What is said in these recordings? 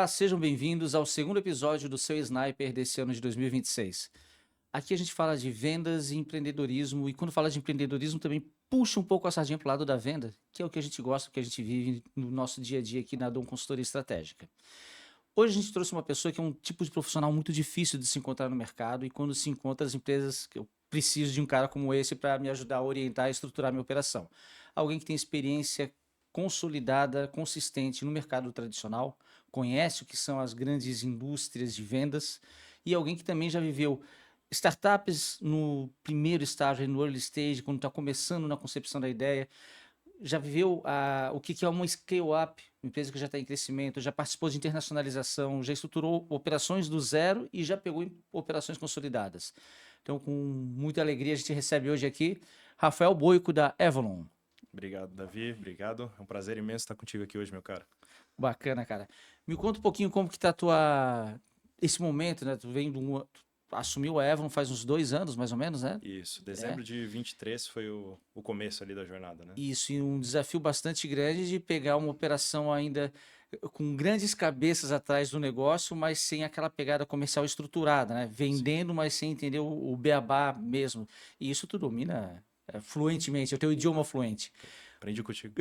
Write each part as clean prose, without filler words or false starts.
Olá, sejam bem-vindos ao segundo episódio do seu Sniper desse ano de 2026. Aqui a gente fala de vendas e empreendedorismo, e quando fala de empreendedorismo também puxa um pouco a sardinha para o lado da venda, que é o que a gente gosta, o que a gente vive no nosso dia a dia aqui na Dom Consultoria Estratégica. Hoje a gente trouxe uma pessoa que é um tipo de profissional muito difícil de se encontrar no mercado, e quando se encontra as empresas, eu preciso de um cara como esse para me ajudar a orientar e estruturar minha operação. Alguém que tem experiência consolidada, consistente no mercado tradicional, conhece o que são as grandes indústrias de vendas e alguém que também já viveu startups no primeiro estágio, no early stage, quando está começando na concepção da ideia, já viveu o que é uma scale-up, uma empresa que já está em crescimento, já participou de internacionalização, já estruturou operações do zero e já pegou operações consolidadas. Então, com muita alegria, a gente recebe hoje aqui Rafael Boico, da Avalon. Obrigado, Davi. Obrigado. É um prazer imenso estar contigo aqui hoje, meu cara. Bacana, cara. Me conta um pouquinho como que tá esse momento, né? Tu assumiu a Avalon faz uns 2 anos, mais ou menos, né? Isso, É. dezembro de 23 foi o começo ali da jornada, né? Isso, e um desafio bastante grande de pegar uma operação ainda com grandes cabeças atrás do negócio, mas sem aquela pegada comercial estruturada, né? Sim. Vendendo, mas sem entender o beabá mesmo. E isso tu domina fluentemente, é o teu idioma fluente. Aprendi contigo.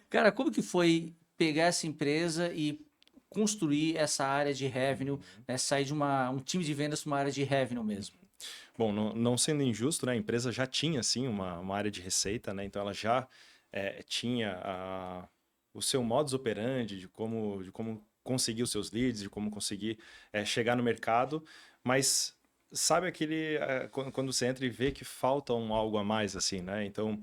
Cara, como que foi pegar essa empresa e construir essa área de revenue, Uhum. né? Sair de um time de vendas para uma área de revenue mesmo? Bom, não sendo injusto, né? A empresa já tinha, sim, uma área de receita, né? Então ela já tinha o seu modus operandi de como conseguir os seus leads, de como conseguir chegar no mercado, mas sabe quando você entra e vê que falta algo a mais, assim, né? Então,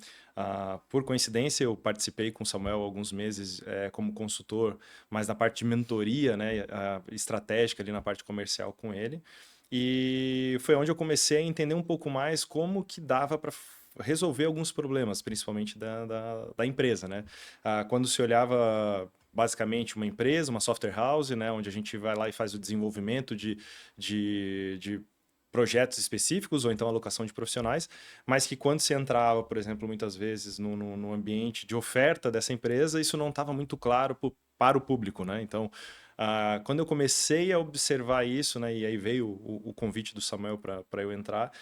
por coincidência, eu participei com o Samuel alguns meses como consultor, mas na parte de mentoria, né, estratégica ali na parte comercial com ele. E foi onde eu comecei a entender um pouco mais como que dava para resolver alguns problemas, principalmente da empresa, né? Quando se olhava basicamente uma empresa, uma software house, né, onde a gente vai lá e faz o desenvolvimento de projetos específicos ou então alocação de profissionais, mas que quando você entrava, por exemplo, muitas vezes no ambiente de oferta dessa empresa, isso não estava muito claro para o público, né? Então, quando eu comecei a observar isso, né, e aí veio o convite do Samuel para eu entrar,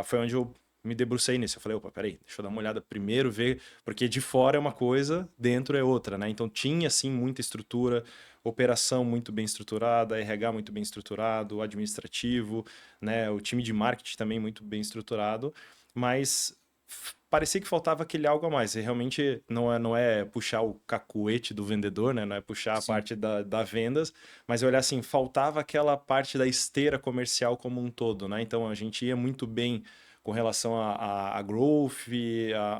foi onde eu me debrucei nisso. Eu falei, opa, peraí, deixa eu dar uma olhada primeiro, ver, porque de fora é uma coisa, dentro é outra, né? Então tinha, sim, muita estrutura, operação muito bem estruturada, RH muito bem estruturado, administrativo, né? O time de marketing também muito bem estruturado, mas parecia que faltava aquele algo a mais. E realmente não é puxar o cacuete do vendedor, né? Não é puxar a Sim. parte da vendas, mas olhar assim, faltava aquela parte da esteira comercial como um todo, né? Então a gente ia muito bem com relação a growth,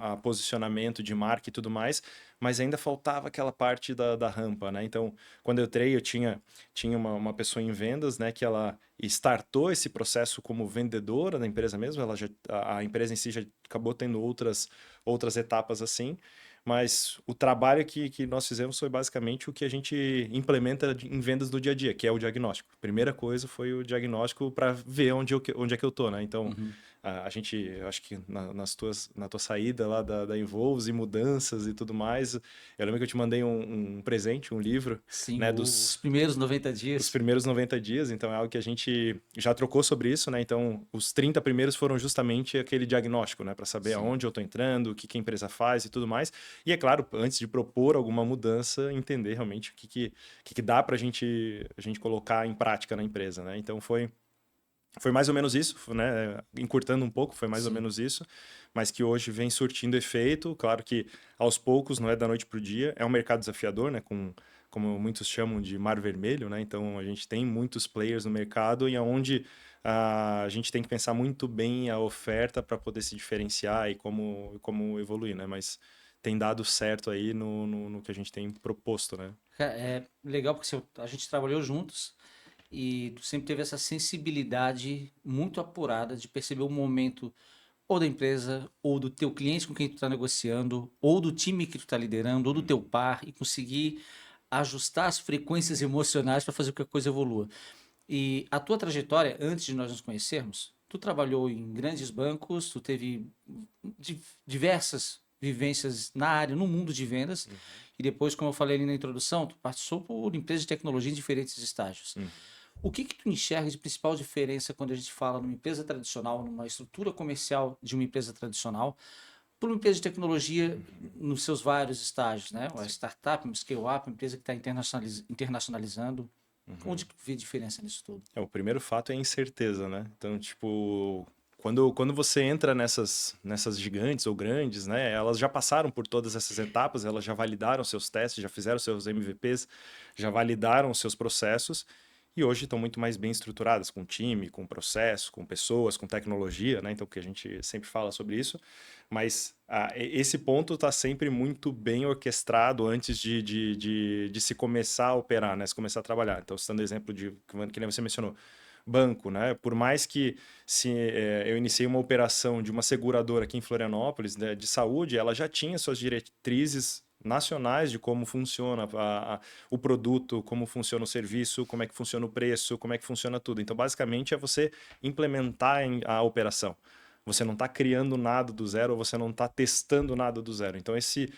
a posicionamento de marca e tudo mais, mas ainda faltava aquela parte da rampa, né? Então, quando eu entrei, eu tinha uma pessoa em vendas, né, que ela startou esse processo como vendedora da empresa mesmo, a empresa em si já acabou tendo outras etapas assim, mas o trabalho que nós fizemos foi basicamente o que a gente implementa em vendas do dia a dia, que é o diagnóstico. Primeira coisa foi o diagnóstico para ver onde é que eu tô, né? Então, Uhum. a gente, eu acho que na tua saída lá da Involves e mudanças e tudo mais, eu lembro que eu te mandei um presente, um livro, Sim, né, os primeiros 90 os dias. primeiros 90 dias, então é algo que a gente já trocou sobre isso, né? Então, os 30 primeiros foram justamente aquele diagnóstico, né? Para saber Sim. aonde eu estou entrando, o que a empresa faz e tudo mais. E é claro, antes de propor alguma mudança, entender realmente o que dá para a gente colocar em prática na empresa, né? Então, foi mais ou menos isso, né? Encurtando um pouco, foi mais ou Sim. menos isso, mas que hoje vem surtindo efeito. Claro que aos poucos, não é da noite para o dia. É um mercado desafiador, né? Como muitos chamam de mar vermelho, né? Então a gente tem muitos players no mercado e aonde a gente tem que pensar muito bem a oferta para poder se diferenciar e como evoluir, né? Mas tem dado certo aí no que a gente tem proposto, né? É legal porque a gente trabalhou juntos e tu sempre teve essa sensibilidade muito apurada de perceber o momento ou da empresa, ou do teu cliente com quem tu está negociando, ou do time que tu está liderando, ou do teu Uhum. par, e conseguir ajustar as frequências emocionais para fazer com que a coisa evolua. E a tua trajetória, antes de nós nos conhecermos, tu trabalhou em grandes bancos, tu teve diversas vivências na área, no mundo de vendas, e depois, como eu falei ali na introdução, tu passou por empresas de tecnologia em diferentes estágios. O que que tu enxerga de principal diferença quando a gente fala numa empresa tradicional, numa estrutura comercial de uma empresa tradicional, para uma empresa de tecnologia nos seus vários estágios, né? Uma startup, uma scale-up, uma empresa que está internacionalizando. Onde que vê diferença nisso tudo? O primeiro fato é a incerteza, né? Então, tipo, quando você entra nessas gigantes ou grandes, né? Elas já passaram por todas essas etapas, elas já validaram seus testes, já fizeram seus MVPs, já validaram seus processos e hoje estão muito mais bem estruturadas, com time, com processo, com pessoas, com tecnologia, né? Então, que a gente sempre fala sobre isso. Mas esse ponto está sempre muito bem orquestrado antes de se começar a operar, né? Se começar a trabalhar. Então, citando o exemplo que nem você mencionou, banco, né? Por mais que eu iniciei uma operação de uma seguradora aqui em Florianópolis, né, de saúde, ela já tinha suas diretrizes nacionais de como funciona o produto, como funciona o serviço, como é que funciona o preço, como é que funciona tudo. Então, basicamente, é você implementar a operação. Você não está criando nada do zero, ou você não está testando nada do zero. Então, esse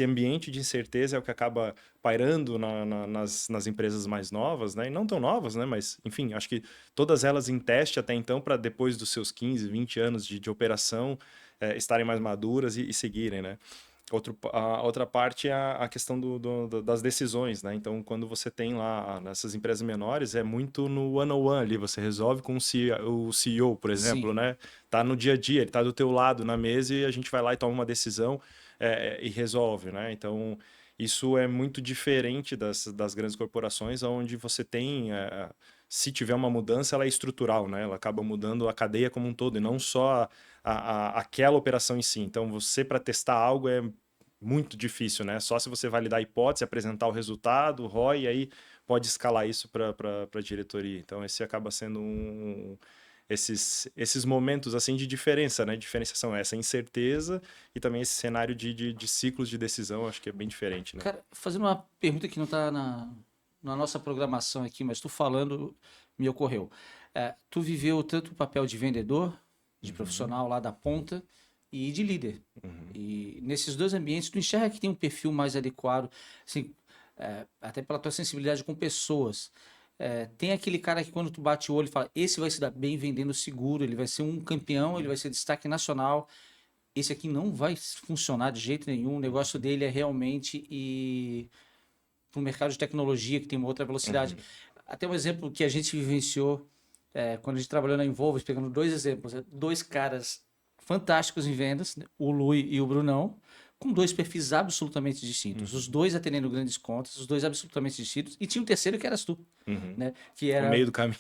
ambiente de incerteza é o que acaba pairando nas empresas mais novas, né? E não tão novas, né? Mas, enfim, acho que todas elas em teste até então, para depois dos seus 15, 20 anos de operação, estarem mais maduras e seguirem, né? A outra parte é a questão das decisões, né? Então, quando você tem lá nessas empresas menores, é muito no one-on-one ali, você resolve com o CEO, por exemplo, Sim. né? Tá no dia a dia, ele tá do teu lado na mesa e a gente vai lá e toma uma decisão e resolve, né? Então, isso é muito diferente das grandes corporações, onde você tem, se tiver uma mudança, ela é estrutural, né? Ela acaba mudando a cadeia como um todo e não só aquela operação em si. Então, você para testar algo é muito difícil, né? Só se você validar a hipótese, apresentar o resultado, o ROI, e aí pode escalar isso para a diretoria. Então, esse acaba sendo esses momentos assim de diferença, né? Diferenciação, essa incerteza e também esse cenário de ciclos de decisão, acho que é bem diferente, né? Cara, fazendo uma pergunta que não está na nossa programação aqui, mas tu falando, me ocorreu. Tu viveu tanto o papel de vendedor, de profissional lá da ponta, e de líder. E nesses dois ambientes, tu enxerga que tem um perfil mais adequado, assim, até pela tua sensibilidade com pessoas. Tem aquele cara que quando tu bate o olho fala, esse vai se dar bem vendendo seguro, ele vai ser um campeão, ele vai ser destaque nacional. Esse aqui não vai funcionar de jeito nenhum. O negócio dele é realmente ir para o mercado de tecnologia, que tem uma outra velocidade. Até um exemplo que a gente vivenciou quando a gente trabalhou na Involvers, pegando dois exemplos, dois caras fantásticos em vendas, né? O Lui e o Brunão, com dois perfis absolutamente distintos. Os dois atendendo grandes contas, os dois absolutamente distintos. E tinha um terceiro que eras tu, né? Que O era... meio do caminho.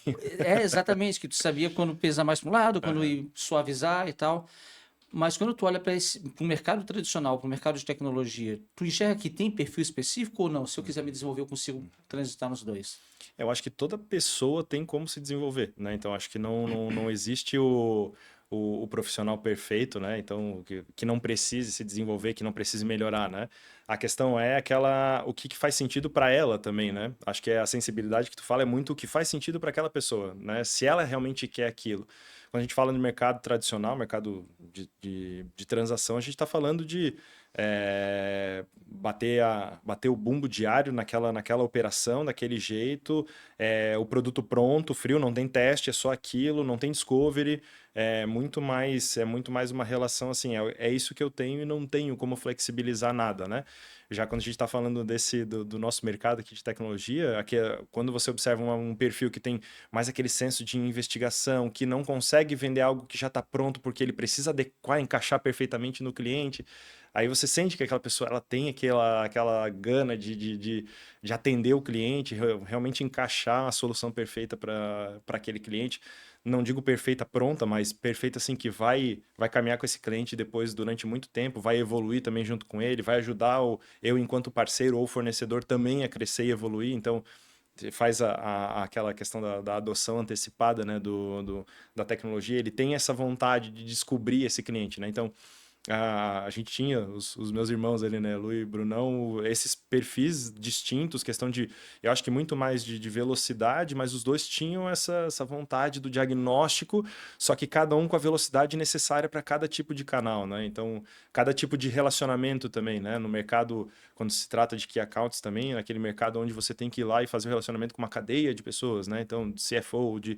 exatamente, que tu sabia quando pesar mais para um lado, quando ir suavizar e tal. Mas quando tu olha para o mercado tradicional, para o mercado de tecnologia, tu enxerga que tem perfil específico ou não? Se eu quiser me desenvolver, eu consigo transitar nos dois. Eu acho que toda pessoa tem como se desenvolver, né? Então, acho que não existe o profissional perfeito, né? Então, que não precise se desenvolver, que não precise melhorar, né? A questão é o que faz sentido para ela também, né? Acho que a sensibilidade que tu fala é muito o que faz sentido para aquela pessoa, né? Se ela realmente quer aquilo. Quando a gente fala de mercado tradicional, mercado de transação, a gente está falando de bater o bumbo diário naquela operação, daquele jeito, o produto pronto, frio, não tem teste, é só aquilo, não tem discovery, é muito mais uma relação assim, é isso que eu tenho e não tenho como flexibilizar nada, né? Já quando a gente está falando do nosso mercado aqui de tecnologia, aqui, quando você observa um perfil que tem mais aquele senso de investigação, que não consegue vender algo que já está pronto porque ele precisa adequar, encaixar perfeitamente no cliente, aí você sente que aquela pessoa ela tem aquela gana de atender o cliente, realmente encaixar a solução perfeita para aquele cliente. Não digo perfeita pronta, mas perfeita assim que vai caminhar com esse cliente depois durante muito tempo, vai evoluir também junto com ele, vai ajudar eu enquanto parceiro ou fornecedor também a crescer e evoluir. Então, faz aquela questão da adoção antecipada, né, da tecnologia, ele tem essa vontade de descobrir esse cliente, né? Então, a gente tinha, os meus irmãos ali, né, Lu e Brunão, esses perfis distintos, questão de, eu acho que muito mais de velocidade, mas os dois tinham essa vontade do diagnóstico, só que cada um com a velocidade necessária para cada tipo de canal, né? Então, cada tipo de relacionamento também, né? No mercado, quando se trata de key accounts também, naquele mercado onde você tem que ir lá e fazer o relacionamento com uma cadeia de pessoas, né? Então, de CFO, de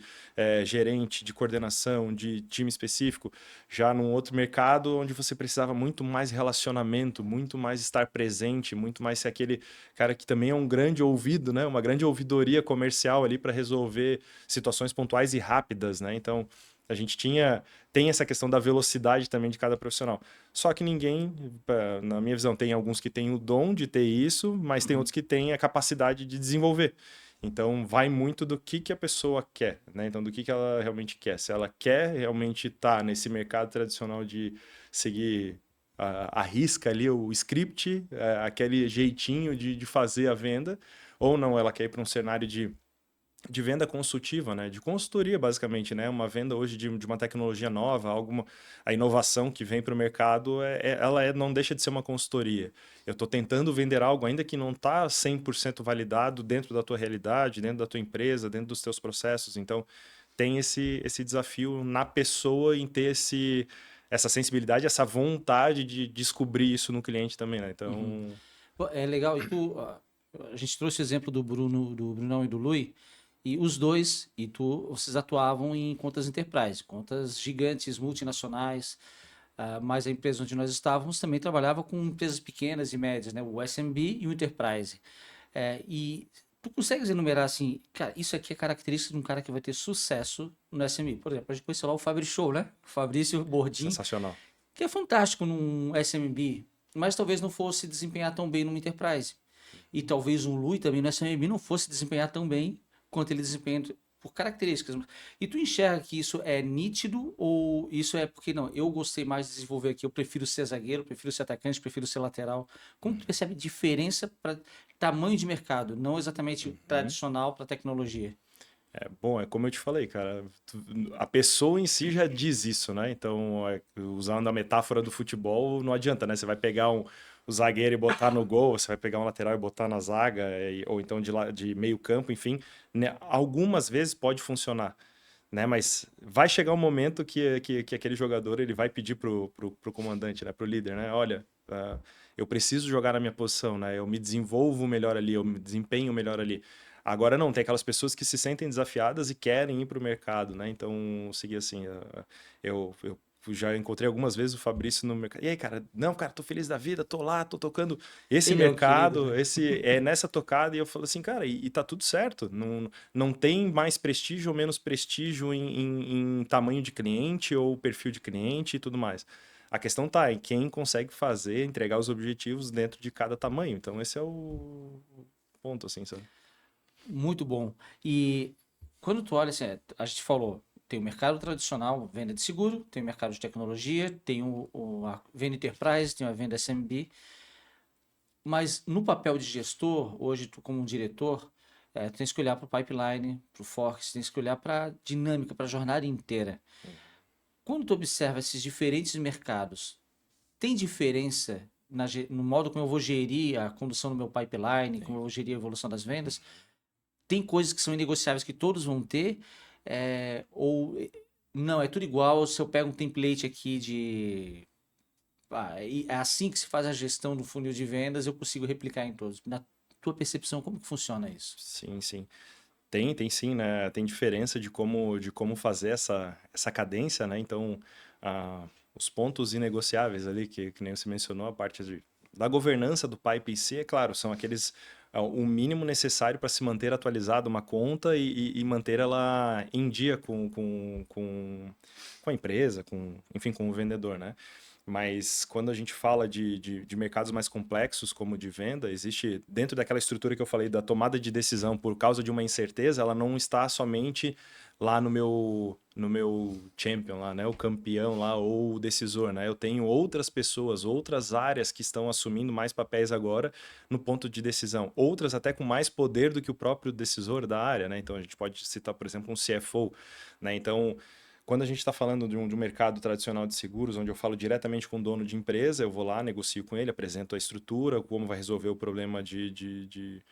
gerente, de coordenação, de time específico, já num outro mercado onde você precisava muito mais relacionamento, muito mais estar presente, muito mais ser aquele cara que também é um grande ouvido, né? Uma grande ouvidoria comercial ali para resolver situações pontuais e rápidas, né? Então, a gente tem essa questão da velocidade também de cada profissional. Só que ninguém, na minha visão, tem alguns que têm o dom de ter isso, mas tem Uhum. outros que têm a capacidade de desenvolver. Então, vai muito do que a pessoa quer, né? Então, do que ela realmente quer. Se ela quer realmente estar nesse mercado tradicional de seguir a risca ali, o script, aquele jeitinho de fazer a venda, ou não, ela quer ir para um cenário de venda consultiva, né? De consultoria, basicamente, né? Uma venda hoje de uma tecnologia nova, a inovação que vem para o mercado, não deixa de ser uma consultoria. Eu estou tentando vender algo ainda que não está 100% validado dentro da tua realidade, dentro da tua empresa, dentro dos teus processos. Então, tem esse desafio na pessoa em ter essa sensibilidade, essa vontade de descobrir isso no cliente também, né? Uhum. Então, Pô, é legal, a gente trouxe o exemplo do Brunão e do Lui, e os dois, vocês atuavam em contas enterprise, contas gigantes, multinacionais, mas a empresa onde nós estávamos também trabalhava com empresas pequenas e médias, né? O SMB e o Enterprise. E tu consegues enumerar assim, cara, isso aqui é característica de um cara que vai ter sucesso no SMB. Por exemplo, a gente conheceu lá o Fabrício Show, né? O Fabrício Bordim, sensacional. que é fantástico num SMB, mas talvez não fosse desempenhar tão bem numa Enterprise. E talvez um Lui também no SMB não fosse desempenhar tão bem quanto ele desempenha por características. E tu enxerga que isso é nítido ou isso é porque não, eu gostei mais de desenvolver aqui, eu prefiro ser zagueiro, prefiro ser atacante, prefiro ser lateral. Como tu percebe diferença para tamanho de mercado, não exatamente Uhum. tradicional para tecnologia? Bom, é como eu te falei, cara. A pessoa em si já diz isso, né? Então, usando a metáfora do futebol, não adianta, né? Você vai pegar o zagueiro e botar no gol, você vai pegar um lateral e botar na zaga, ou então de meio campo, enfim. Né? Algumas vezes pode funcionar, né? Mas vai chegar um momento que aquele jogador ele vai pedir pro comandante, né? Pro líder, né? Olha, eu preciso jogar na minha posição, né? Eu me desenvolvo melhor ali, eu me desempenho melhor ali. Agora não, tem aquelas pessoas que se sentem desafiadas e querem ir para o mercado, né? Então, seguir assim, eu já encontrei algumas vezes o Fabrício no mercado. E aí, cara, não, cara, tô feliz da vida, tô lá, tô tocando esse Ele é o querido, mercado, né? esse é nessa tocada, e eu falo assim, cara, e tá tudo certo. Não tem mais prestígio ou menos prestígio em tamanho de cliente ou perfil de cliente e tudo mais. A questão tá em quem consegue fazer, entregar os objetivos dentro de cada tamanho. Então, esse é o ponto, assim, sabe? Muito bom. E quando tu olha, assim, a gente falou, tem o mercado tradicional, venda de seguro, tem o mercado de tecnologia, tem a venda enterprise, tem a venda SMB, mas no papel de gestor, hoje tu como um diretor, tu tens que olhar para o pipeline, para o forecast, tens que olhar para a dinâmica, para a jornada inteira. Quando tu observa esses diferentes mercados, tem diferença no modo como eu vou gerir a condução do meu pipeline, como eu vou gerir a evolução das vendas? Tem coisas que são inegociáveis que todos vão ter, ou não, é tudo igual. Se eu pego um template aqui é assim que se faz a gestão do funil de vendas, eu consigo replicar em todos. Na tua percepção, como que funciona isso? Sim, sim. Tem sim, né? Tem diferença de como fazer essa cadência, né? Então, os pontos inegociáveis ali, que nem você mencionou, a parte da governança do pipe em si, é claro, são aqueles, o mínimo necessário para se manter atualizada uma conta e manter ela em dia com a empresa, enfim, com o vendedor, né? Mas quando a gente fala de mercados mais complexos, como o de venda, existe, dentro daquela estrutura que eu falei, da tomada de decisão por causa de uma incerteza, ela não está somente lá no meu champion, lá, né? O campeão lá, ou o decisor, né? Eu tenho outras pessoas, outras áreas que estão assumindo mais papéis agora no ponto de decisão. Outras até com mais poder do que o próprio decisor da área, né? Então a gente pode citar, por exemplo, um CFO, né? Então Quando a gente está falando de um mercado tradicional de seguros, onde eu falo diretamente com o dono de empresa, eu vou lá, negocio com ele, apresento a estrutura, como vai resolver o problema de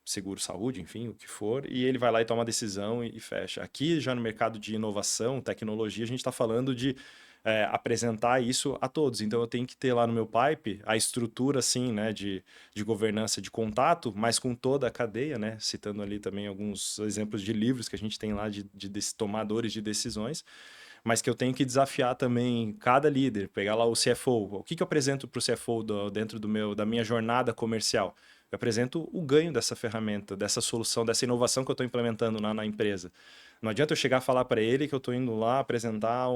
seguro-saúde, enfim, o que for, e ele vai lá e toma a decisão e fecha. Aqui, já no mercado de inovação, tecnologia, a gente está falando de apresentar isso a todos. Então, eu tenho que ter lá no meu pipe a estrutura, assim, né, de governança de contato, mas com toda a cadeia, né, citando ali também alguns exemplos de livros que a gente tem lá de tomadores de decisões, mas que eu tenho que desafiar também cada líder, pegar lá o CFO. O que eu apresento para o CFO dentro da minha jornada comercial? Eu apresento o ganho dessa ferramenta, dessa solução, dessa inovação que eu estou implementando na empresa. Não adianta eu chegar a falar para ele que eu estou indo lá apresentar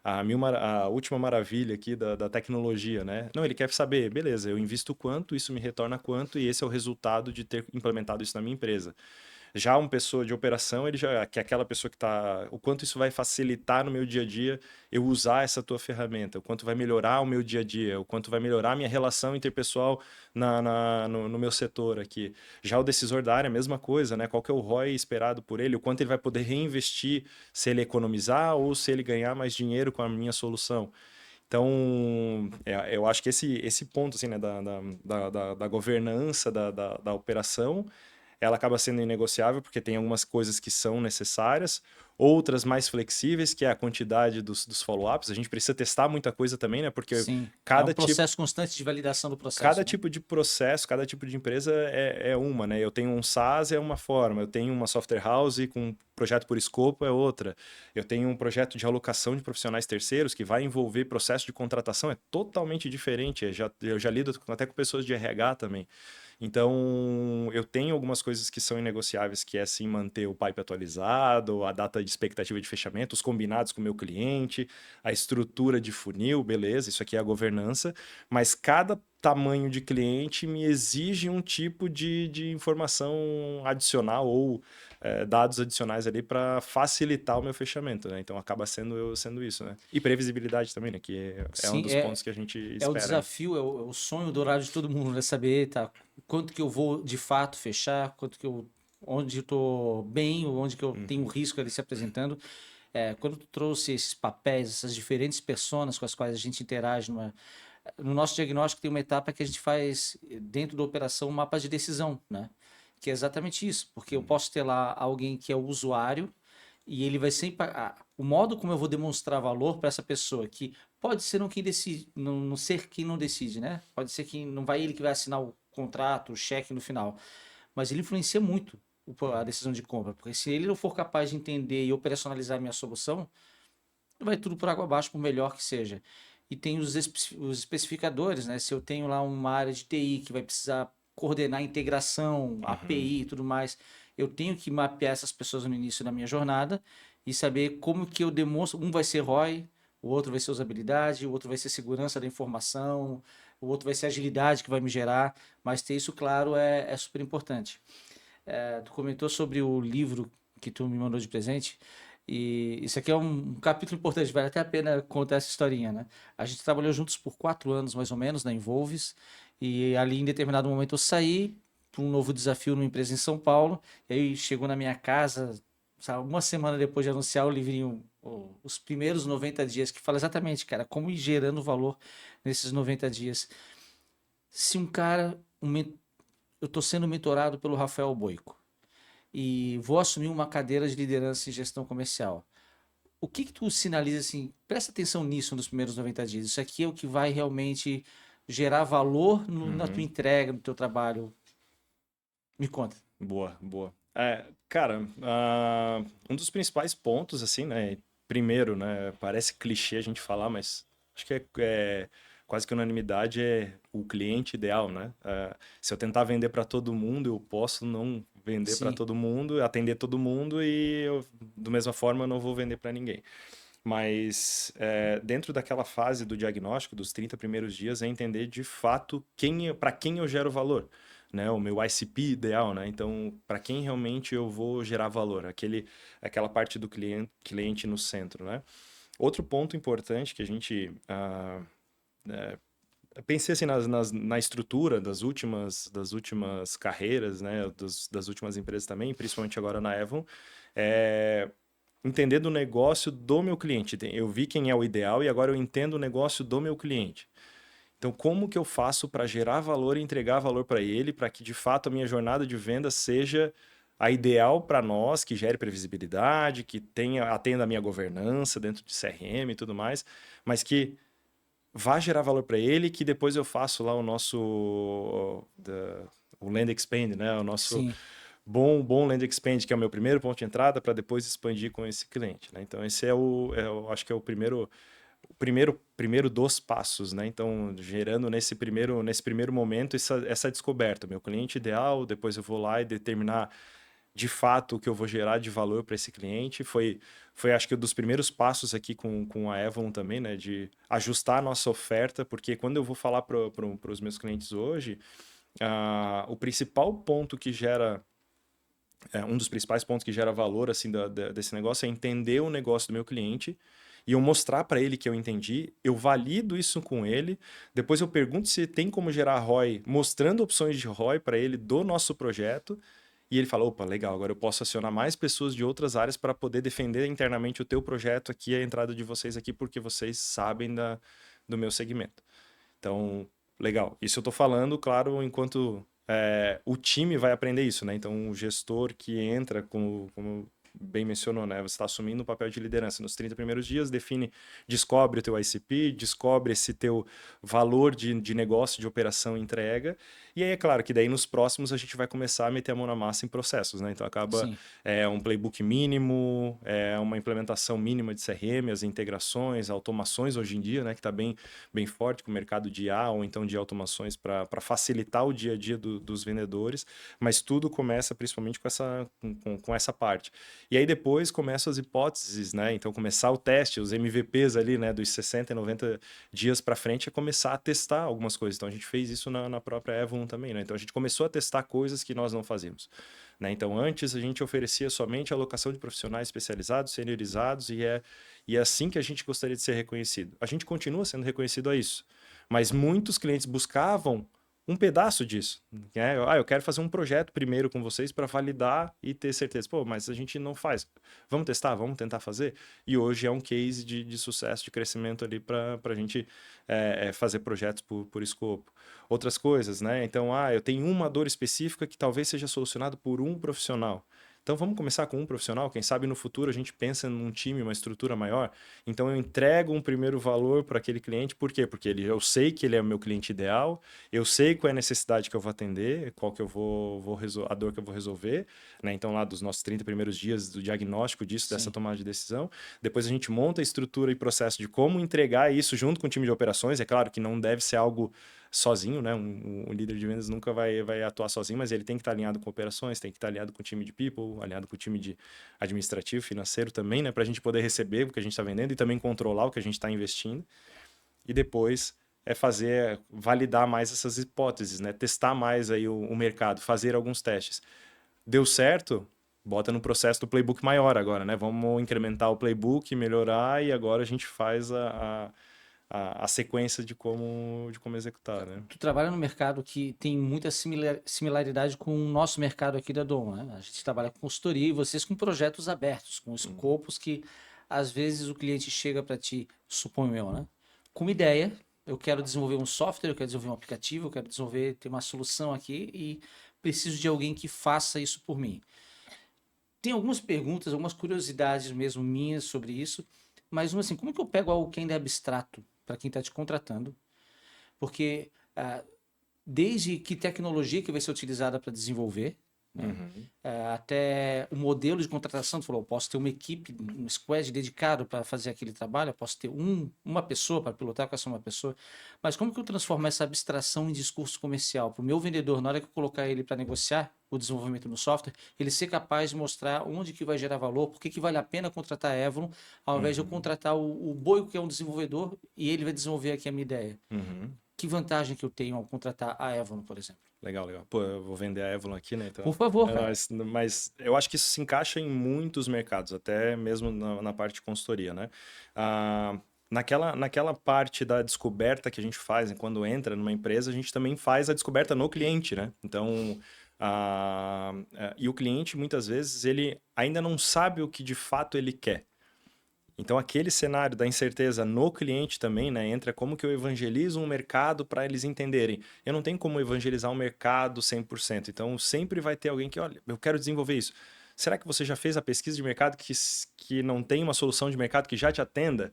a última maravilha aqui da tecnologia, né? Não, ele quer saber, beleza, eu invisto quanto, isso me retorna quanto, e esse é o resultado de ter implementado isso na minha empresa. Já uma pessoa de operação, ele já que é aquela pessoa que está, o quanto isso vai facilitar no meu dia a dia eu usar essa tua ferramenta, o quanto vai melhorar o meu dia a dia, o quanto vai melhorar a minha relação interpessoal no meu setor aqui. Já o decisor da área, a mesma coisa, né? Qual que é o ROI esperado por ele, o quanto ele vai poder reinvestir se ele economizar ou se ele ganhar mais dinheiro com a minha solução. Então, eu acho que esse ponto assim, né, da governança da operação, ela acaba sendo inegociável porque tem algumas coisas que são necessárias, outras mais flexíveis, que é a quantidade dos follow-ups. A gente precisa testar muita coisa também, né? Porque Sim, é um cada tipo, processo constante de validação do cada processo, né? tipo de processo, cada tipo de empresa é uma, né? Eu tenho um SaaS, é uma forma. Eu tenho uma software house com um projeto por escopo, é outra. Eu tenho um projeto de alocação de profissionais terceiros que vai envolver processo de contratação, é totalmente diferente. Eu já lido até com pessoas de RH também. Então, eu tenho algumas coisas que são inegociáveis, que é sim manter o pipe atualizado, a data de expectativa de fechamento, os combinados com o meu cliente, a estrutura de funil, beleza, isso aqui é a governança, mas cada tamanho de cliente me exige um tipo de informação adicional ou dados adicionais ali para facilitar o meu fechamento, né? Então acaba sendo isso, né? E previsibilidade também, né? Que é um Sim, dos pontos que a gente é o espera, né? desafio, é o sonho dourado de todo mundo, né? Saber, tá, quanto que eu vou de fato fechar, onde eu tô bem, ou onde que eu tenho Uhum. risco ali se apresentando. Quando tu trouxe esses papéis, essas diferentes personas com as quais a gente interage no nosso diagnóstico tem uma etapa que a gente faz dentro da operação um mapa de decisão, né? Que é exatamente isso, porque eu posso ter lá alguém que é o usuário e ele vai sempre o modo como eu vou demonstrar valor para essa pessoa que pode ser não quem decide, não ser quem não decide, né? Pode ser que não vai ele que vai assinar o contrato, o cheque no final, mas ele influencia muito a decisão de compra, porque se ele não for capaz de entender e operacionalizar a minha solução, vai tudo por água abaixo, por melhor que seja. E tem os especificadores, né? Se eu tenho lá uma área de TI que vai precisar coordenar a integração, Uhum. API e tudo mais, eu tenho que mapear essas pessoas no início da minha jornada e saber como que eu demonstro. Um vai ser ROI, o outro vai ser usabilidade, o outro vai ser segurança da informação, o outro vai ser agilidade que vai me gerar, mas ter isso claro é super importante. Tu comentou sobre o livro que tu me mandou de presente. E isso aqui é um capítulo importante, vale até a pena contar essa historinha, né? A gente trabalhou juntos por 4 anos, mais ou menos, na Involves, e ali em determinado momento eu saí para um novo desafio numa empresa em São Paulo, e aí chegou na minha casa, sabe, uma semana depois de anunciar o livrinho, os primeiros 90 dias, que fala exatamente, cara, como ir gerando valor nesses 90 dias. Se um cara, eu estou sendo mentorado pelo Rafael Boico, e vou assumir uma cadeira de liderança em gestão comercial. O que que tu sinaliza assim? Presta atenção nisso nos primeiros 90 dias. Isso aqui é o que vai realmente gerar valor na tua Uhum. entrega, no teu trabalho. Me conta. Boa, boa. Cara, um dos principais pontos, assim, né? Primeiro, né? Parece clichê a gente falar, mas acho que é quase que unanimidade é o cliente ideal, né? Se eu tentar vender para todo mundo, eu posso não vender para Sim, todo mundo, atender todo mundo e eu, da mesma forma, eu não vou vender para ninguém. Mas dentro daquela fase do diagnóstico, dos 30 primeiros dias, é entender de fato para quem eu gero valor, né? O meu ICP ideal, né? Então, para quem realmente eu vou gerar valor, aquela parte do cliente no centro, né? Outro ponto importante que a gente pensei assim na estrutura das últimas carreiras, né? Das últimas empresas também, principalmente agora na Evon, é entender do negócio do meu cliente. Eu vi quem é o ideal e agora eu entendo o negócio do meu cliente. Então, como que eu faço para gerar valor e entregar valor para ele, para que de fato a minha jornada de venda seja a ideal para nós, que gere previsibilidade, que atenda a minha governança dentro de CRM e tudo mais, mas que vá gerar valor para ele, que depois eu faço lá o nosso o Land Expand, né? O nosso Sim. bom Land Expand, que é o meu primeiro ponto de entrada, para depois expandir com esse cliente, né? Então, esse acho que é o primeiro dos passos, né? Então, gerando nesse primeiro momento essa descoberta, meu cliente ideal, depois eu vou lá e determinar de fato o que eu vou gerar de valor para esse cliente. Foi acho que um dos primeiros passos aqui com a Avalon também, né? De ajustar a nossa oferta, porque quando eu vou falar para os meus clientes hoje, o principal ponto que gera um dos principais pontos que gera valor assim desse negócio é entender o negócio do meu cliente e eu mostrar para ele que eu entendi, eu valido isso com ele, depois eu pergunto se tem como gerar ROI, mostrando opções de ROI para ele do nosso projeto, e ele fala, opa, legal, agora eu posso acionar mais pessoas de outras áreas para poder defender internamente o teu projeto aqui, a entrada de vocês aqui, porque vocês sabem do meu segmento. Então, legal. Isso eu estou falando, claro, enquanto o time vai aprender isso, né? Então, o gestor que entra, como bem mencionou, né? Você está assumindo o papel de liderança nos 30 primeiros dias, descobre o teu ICP, descobre esse teu valor de negócio, de operação e entrega. E aí, é claro que daí nos próximos a gente vai começar a meter a mão na massa em processos, né? Então, acaba Sim. um playbook mínimo, uma implementação mínima de CRM, as integrações, automações hoje em dia, né? Que está bem forte com o mercado de IA ou então de automações para facilitar o dia a dia dos vendedores, mas tudo começa principalmente com essa parte. E aí depois começam as hipóteses, né? Então começar o teste, os MVPs ali, né? Dos 60 e 90 dias para frente é começar a testar algumas coisas. Então a gente fez isso na própria Avalon também, né? Então a gente começou a testar coisas que nós não fazíamos. Né? Então, antes a gente oferecia somente a alocação de profissionais especializados, seniorizados, e é assim que a gente gostaria de ser reconhecido. A gente continua sendo reconhecido a isso, mas muitos clientes buscavam um pedaço disso. Né? Eu quero fazer um projeto primeiro com vocês para validar e ter certeza. Pô, mas a gente não faz. Vamos testar, vamos tentar fazer? E hoje é um case de sucesso, de crescimento ali para a gente fazer projetos por escopo. Outras coisas, né? Então, eu tenho uma dor específica que talvez seja solucionado por um profissional. Então vamos começar com um profissional, quem sabe no futuro a gente pensa num time, uma estrutura maior. Então eu entrego um primeiro valor para aquele cliente, por quê? Porque eu sei que ele é o meu cliente ideal, eu sei qual é a necessidade que eu vou atender, qual que eu a dor que eu vou resolver, né? Então lá dos nossos 30 primeiros dias do diagnóstico disso, Sim. dessa tomada de decisão, depois a gente monta a estrutura e processo de como entregar isso junto com o time de operações. É claro que não deve ser algo sozinho, né? Um líder de vendas nunca vai atuar sozinho, mas ele tem que estar alinhado com operações, tem que estar alinhado com o time de people, alinhado com o time de administrativo, financeiro também, né? Para a gente poder receber o que a gente está vendendo e também controlar o que a gente está investindo. E depois validar mais essas hipóteses, né? Testar mais aí o mercado, fazer alguns testes. Deu certo? Bota no processo do playbook maior agora, né? Vamos incrementar o playbook, melhorar e agora a gente faz a sequência de como executar, né? Tu trabalha no mercado que tem muita similaridade com o nosso mercado aqui da Dom, né? A gente trabalha com consultoria e vocês com projetos abertos, com escopos que às vezes o cliente chega para ti, suponho eu, né? Com uma ideia, eu quero desenvolver um software, eu quero desenvolver um aplicativo, eu quero ter uma solução aqui e preciso de alguém que faça isso por mim. Tem algumas perguntas, algumas curiosidades mesmo minhas sobre isso, mas uma assim, como que eu pego algo que ainda é abstrato para quem está te contratando? Porque desde que tecnologia que vai ser utilizada para desenvolver, né? Até o modelo de contratação, tu falou, eu posso ter uma equipe, um squad dedicado para fazer aquele trabalho, eu posso ter uma pessoa para pilotar com essa uma pessoa, mas como que eu transformo essa abstração em discurso comercial? Para o meu vendedor, na hora que eu colocar ele para negociar o desenvolvimento no software, ele ser capaz de mostrar onde que vai gerar valor, por que vale a pena contratar a Avalon, ao invés de eu contratar o Boico, que é um desenvolvedor, e ele vai desenvolver aqui a minha ideia. Que vantagem que eu tenho ao contratar a Avalon, por exemplo? Legal, legal. Pô, eu vou vender a Avalon aqui, né? Então, Por favor, cara. mas eu acho que isso se encaixa em muitos mercados, até mesmo na parte de consultoria, né? Naquela parte da descoberta que a gente faz, né, quando entra numa empresa, a gente também faz a descoberta no cliente, né? Então, E o cliente, muitas vezes, ele ainda não sabe o que de fato ele quer. Então, aquele cenário da incerteza no cliente também, né? Entra como que eu evangelizo um mercado para eles entenderem. Eu não tenho como evangelizar um mercado 100%. Então, sempre vai ter alguém que, olha, eu quero desenvolver isso. Será que você já fez a pesquisa de mercado que não tem uma solução de mercado que já te atenda?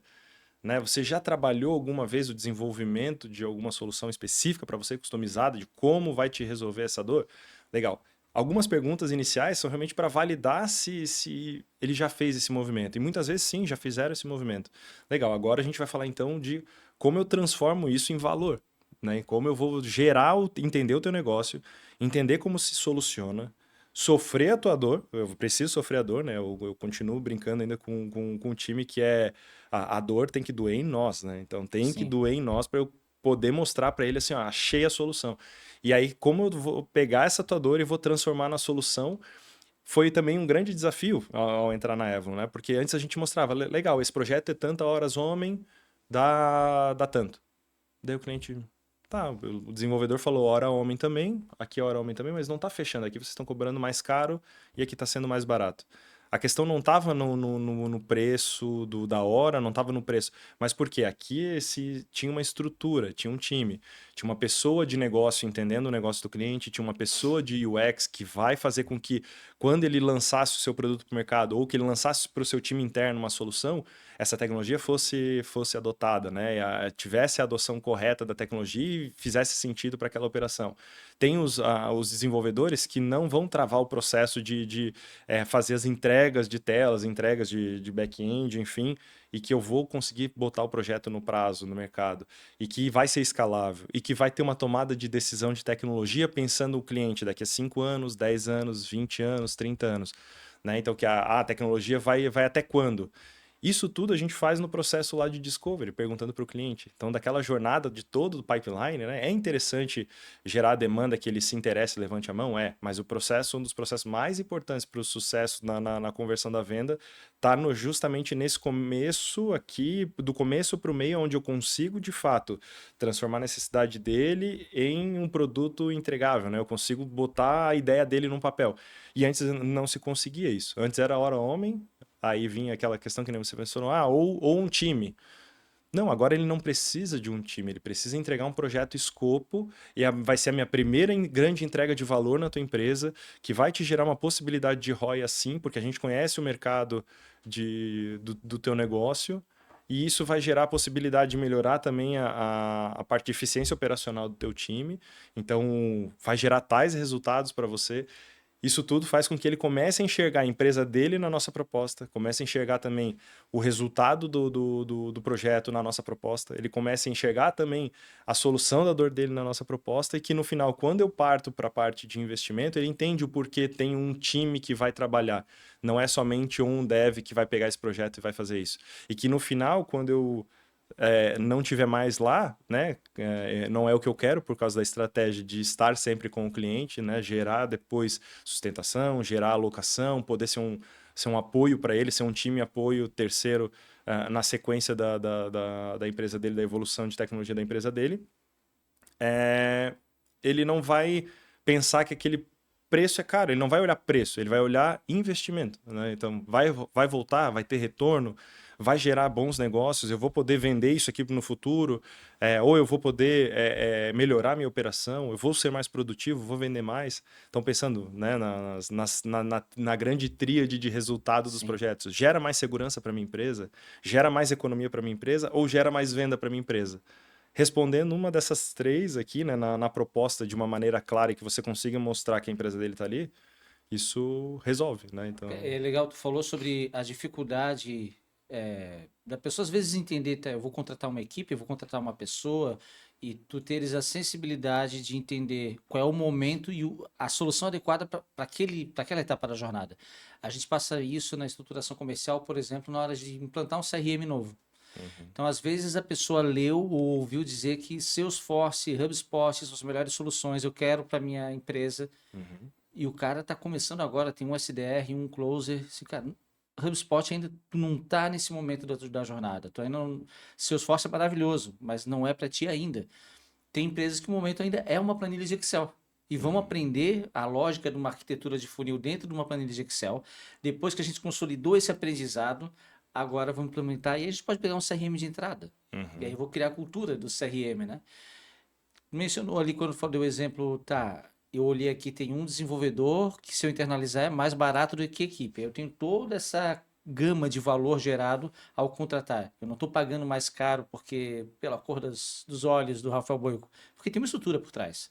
Né? Você já trabalhou alguma vez o desenvolvimento de alguma solução específica para você, customizada, de como vai te resolver essa dor? Legal. Algumas perguntas iniciais são realmente para validar se ele já fez esse movimento. E muitas vezes, sim, já fizeram esse movimento. Legal, agora a gente vai falar então de como eu transformo isso em valor. Né? Como eu vou gerar, entender o teu negócio, entender como se soluciona, sofrer a tua dor. Eu preciso sofrer a dor, né? Eu continuo brincando ainda com o time que é a dor tem que doer em nós, né? Então tem que Sim. doer em nós para eu poder mostrar para ele assim, ó, achei a solução. E aí, como eu vou pegar essa tua dor e vou transformar na solução, foi também um grande desafio ao entrar na Evon, né? Porque antes a gente mostrava, legal, esse projeto é tantas horas homem, dá tanto. Daí o cliente, tá, o desenvolvedor falou hora homem também, aqui é hora homem também, mas não tá fechando, aqui vocês estão cobrando mais caro e aqui tá sendo mais barato. A questão não estava no preço da hora, não estava no preço. Mas por quê? Aqui tinha uma estrutura, tinha um time, tinha uma pessoa de negócio entendendo o negócio do cliente, tinha uma pessoa de UX que vai fazer com que, quando ele lançasse o seu produto para o mercado ou que ele lançasse para o seu time interno uma solução, essa tecnologia fosse adotada, né? Tivesse a adoção correta da tecnologia e fizesse sentido para aquela operação. Tem os desenvolvedores que não vão travar o processo de fazer as entregas de telas, entregas de back-end, enfim, e que eu vou conseguir botar o projeto no prazo, no mercado, e que vai ser escalável, e que vai ter uma tomada de decisão de tecnologia pensando o cliente daqui a 5 anos, 10 anos, 20 anos, 30 anos. Né? Então, que a tecnologia vai até quando? Isso tudo a gente faz no processo lá de discovery, perguntando para o cliente. Então, daquela jornada de todo o pipeline, né, é interessante gerar a demanda que ele se interesse e levante a mão? Mas o processo, um dos processos mais importantes para o sucesso na conversão da venda, está justamente nesse começo aqui, do começo para o meio, onde eu consigo, de fato, transformar a necessidade dele em um produto entregável. Né? Eu consigo botar a ideia dele num papel. E antes não se conseguia isso. Antes era hora homem, aí vinha aquela questão que nem você mencionou, ou um time. Não, agora ele não precisa de um time, ele precisa entregar um projeto escopo e vai ser a minha primeira grande entrega de valor na tua empresa, que vai te gerar uma possibilidade de ROI assim, porque a gente conhece o mercado do teu negócio e isso vai gerar a possibilidade de melhorar também a parte de eficiência operacional do teu time. Então, vai gerar tais resultados para você. Isso tudo faz com que ele comece a enxergar a empresa dele na nossa proposta, comece a enxergar também o resultado do projeto na nossa proposta, ele comece a enxergar também a solução da dor dele na nossa proposta e que no final, quando eu parto para a parte de investimento, ele entende o porquê tem um time que vai trabalhar. Não é somente um dev que vai pegar esse projeto e vai fazer isso. E que no final, quando eu não tiver mais lá, né, não é o que eu quero por causa da estratégia de estar sempre com o cliente, né, gerar depois sustentação, gerar alocação, poder ser um apoio para ele, ser um time apoio terceiro na sequência da empresa dele, da evolução de tecnologia da empresa dele, ele não vai pensar que aquele preço é caro, ele não vai olhar preço, ele vai olhar investimento. Né? Então, vai voltar, vai ter retorno, vai gerar bons negócios, eu vou poder vender isso aqui no futuro, ou eu vou poder melhorar minha operação, eu vou ser mais produtivo, vou vender mais. Então, pensando, né, na grande tríade de resultado dos Sim. projetos, gera mais segurança para minha empresa, gera mais economia para minha empresa ou gera mais venda para minha empresa? Respondendo uma dessas três aqui, né, na proposta de uma maneira clara e que você consiga mostrar que a empresa dele está ali, isso resolve, né? Então, É legal, tu falou sobre a dificuldade da pessoa às vezes entender, tá, eu vou contratar uma equipe, eu vou contratar uma pessoa, e tu teres a sensibilidade de entender qual é o momento e a solução adequada para aquela etapa da jornada. A gente passa isso na estruturação comercial, por exemplo, na hora de implantar um CRM novo. Então, às vezes, a pessoa leu ou ouviu dizer que Salesforce, HubSpot são as melhores soluções, eu quero para minha empresa. E o cara está começando agora, tem um SDR, um closer. Assim, cara, HubSpot ainda não está nesse momento da jornada. Tu ainda não... Salesforce é maravilhoso, mas não é para ti ainda. Tem empresas que o momento ainda é uma planilha de Excel. e vamos aprender a lógica de uma arquitetura de funil dentro de uma planilha de Excel. Depois que a gente consolidou esse aprendizado, agora vamos implementar e a gente pode pegar um CRM de entrada. E aí eu vou criar a cultura do CRM, né? Mencionou ali quando deu o exemplo, tá? Eu olhei aqui, tem um desenvolvedor que se eu internalizar é mais barato do que a equipe. Eu tenho toda essa gama de valor gerado ao contratar. Eu não estou pagando mais caro porque pela cor dos olhos do Rafael Boico, porque tem uma estrutura por trás.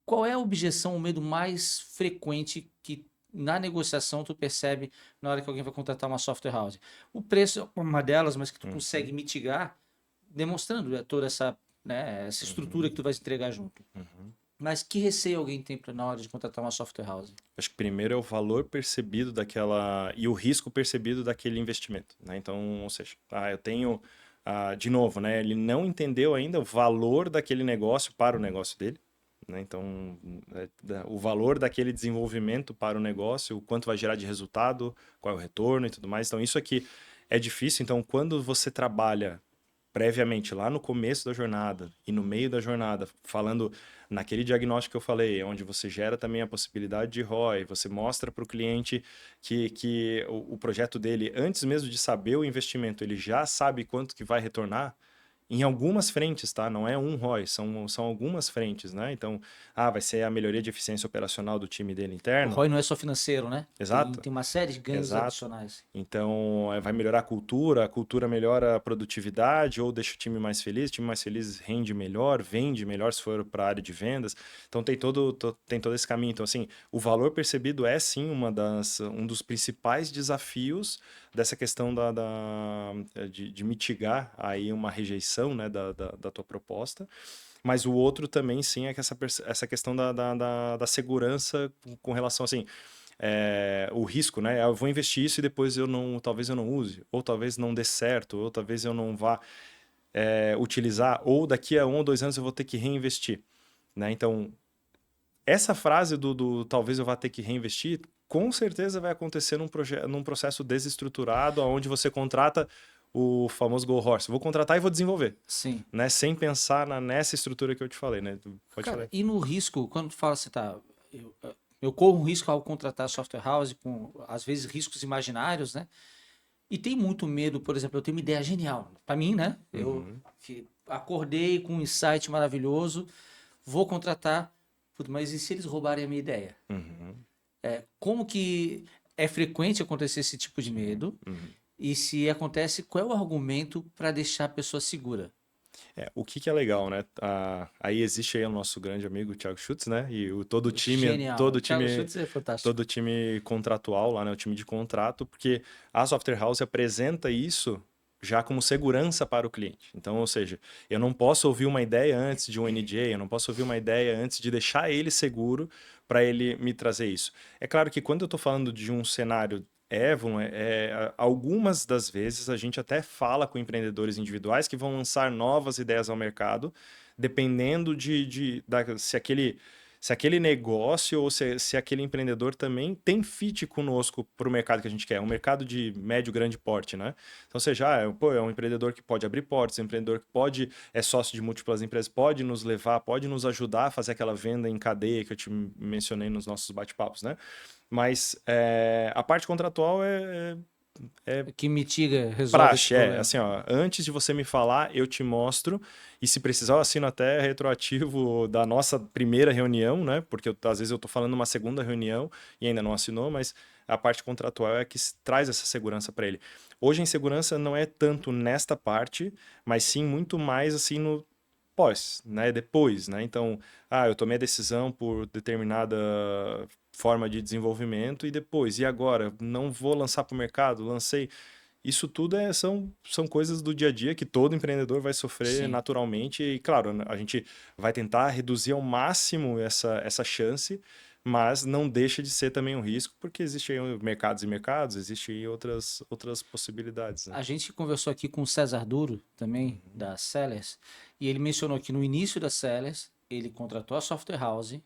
Qual é a objeção, o medo mais frequente que na negociação tu percebe na hora que alguém vai contratar uma software house? O preço é uma delas, mas que tu consegue mitigar demonstrando toda essa, né, essa estrutura que tu vai entregar junto. Mas que receio alguém tem na hora de contratar uma software house? Acho que primeiro é o valor percebido daquela e o risco percebido daquele investimento, né? Então, ou seja, eu tenho, de novo, né? Ele não entendeu ainda o valor daquele negócio para o negócio dele, né? Então, o valor daquele desenvolvimento para o negócio, o quanto vai gerar de resultado, qual é o retorno e tudo mais. Então, isso aqui é difícil. Então, quando você trabalha previamente lá no começo da jornada e no meio da jornada, falando naquele diagnóstico que eu falei, onde você gera também a possibilidade de ROI, você mostra para o cliente que o projeto dele, antes mesmo de saber o investimento, ele já sabe quanto que vai retornar, em algumas frentes, tá? Não é um ROI, são algumas frentes, né? Então, vai ser a melhoria de eficiência operacional do time dele O interno. ROI não é só financeiro, né? Exato. Tem uma série de ganhos Exato. adicionais. Então, vai melhorar a cultura melhora a produtividade ou deixa o time mais feliz. O time mais feliz rende melhor, vende melhor se for para a área de vendas. Então, tem todo esse caminho. Então, assim, o valor percebido é sim um dos principais desafios dessa questão de mitigar aí uma rejeição, né, da tua proposta. Mas o outro também, sim, é que essa questão da segurança com relação, assim, o risco, né? Eu vou investir isso e depois talvez eu não use, ou talvez não dê certo, ou talvez eu não vá utilizar, ou daqui a 1 ou 2 anos eu vou ter que reinvestir, né? Então, essa frase do talvez eu vá ter que reinvestir, com certeza vai acontecer num processo desestruturado, onde você contrata o famoso Go Horse. Vou contratar e vou desenvolver. Sim. Né? Sem pensar nessa estrutura que eu te falei, né? Pode Cara, falar. e no risco, quando tu fala assim, tá, eu corro um risco ao contratar software house com, às vezes, riscos imaginários, né? E tem muito medo, por exemplo, eu tenho uma ideia genial. Para mim, né? Eu que acordei com um insight maravilhoso, vou contratar, putz, mas e se eles roubarem a minha ideia? Como que é frequente acontecer esse tipo de medo? E se acontece, qual é o argumento para deixar a pessoa segura? O que é legal, né? Aí existe aí o nosso grande amigo Thiago Schutz, né? E todo o time, Genial. O Thiago Schultz é fantástico. todo o time contratual lá, né? O time de contrato, porque a Software House apresenta isso já como segurança para o cliente. Então, ou seja, eu não posso ouvir uma ideia antes de um NDA, eu não posso ouvir uma ideia antes de deixar ele seguro para ele me trazer isso. É claro que quando eu estou falando de um cenário Evon, algumas das vezes a gente até fala com empreendedores individuais que vão lançar novas ideias ao mercado, dependendo se aquele negócio ou se aquele empreendedor também tem fit conosco para o mercado que a gente quer, um mercado de médio, grande porte, né? Então, seja, é um empreendedor que pode abrir portas, um empreendedor que é sócio de múltiplas empresas, pode nos levar, pode nos ajudar a fazer aquela venda em cadeia que eu te mencionei nos nossos bate-papos, né? Mas a parte contratual que mitiga, resolve esse praxe, problema. assim, ó, antes de você me falar, eu te mostro, e se precisar eu assino até retroativo da nossa primeira reunião, né? Porque às vezes eu tô falando uma segunda reunião e ainda não assinou, mas a parte contratual é que traz essa segurança para ele. Hoje a insegurança não é tanto nesta parte, mas sim muito mais assim no pós, né? Depois, né? Então, eu tomei a decisão por determinada forma de desenvolvimento e depois, e agora? Não vou lançar para o mercado? Lancei. Isso tudo são coisas do dia a dia que todo empreendedor vai sofrer Sim. naturalmente e, claro, a gente vai tentar reduzir ao máximo essa chance, mas não deixa de ser também um risco, porque existem mercados e mercados, existem outras possibilidades, né? A gente conversou aqui com o César Duro, também, da Sellers, e ele mencionou que no início da Sellers, ele contratou a Software House,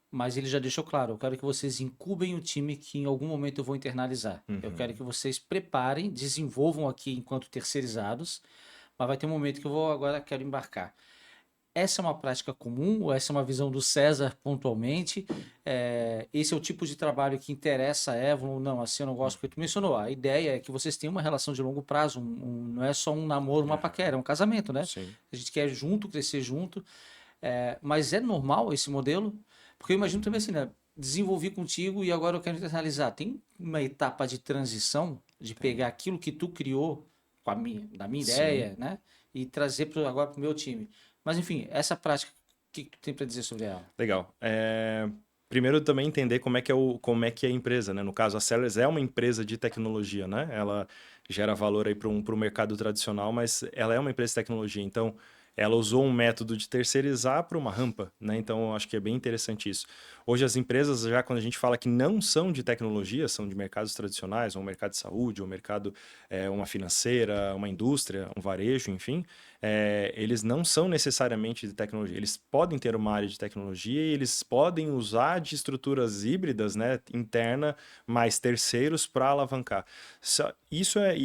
mas ele já deixou claro, eu quero que vocês incubem o time que em algum momento eu vou internalizar. Eu quero que vocês preparem, desenvolvam aqui enquanto terceirizados, mas vai ter um momento que eu vou agora quero embarcar. essa é uma prática comum ou essa é uma visão do César pontualmente? Esse é o tipo de trabalho que interessa a Evolon ou não? Assim eu não gosto, porque tu mencionou, a ideia é que vocês tenham uma relação de longo prazo, não é só um namoro, uma paquera, é um casamento, né? Sim. A gente quer junto, crescer junto. Mas é normal esse modelo? Porque eu imagino também assim, né? Desenvolvi contigo e agora eu quero internalizar. Tem uma etapa de transição de Tem. pegar aquilo que tu criou da minha Sim. ideia, né? E trazer agora para o meu time. Mas enfim, essa prática, o que tu tem para dizer sobre ela? Legal. Primeiro também entender como é que é a empresa, né? No caso, a Sellers é uma empresa de tecnologia, né? Ela gera valor aí para o mercado tradicional, mas ela é uma empresa de tecnologia. Então, ela usou um método de terceirizar para uma rampa, né? Então, eu acho que é bem interessante isso. Hoje, as empresas, já quando a gente fala que não são de tecnologia, são de mercados tradicionais, ou um mercado de saúde, ou um mercado, uma financeira, uma indústria, um varejo, enfim, eles não são necessariamente de tecnologia. Eles podem ter uma área de tecnologia e eles podem usar de estruturas híbridas, né, interna, mais terceiros para alavancar. Isso é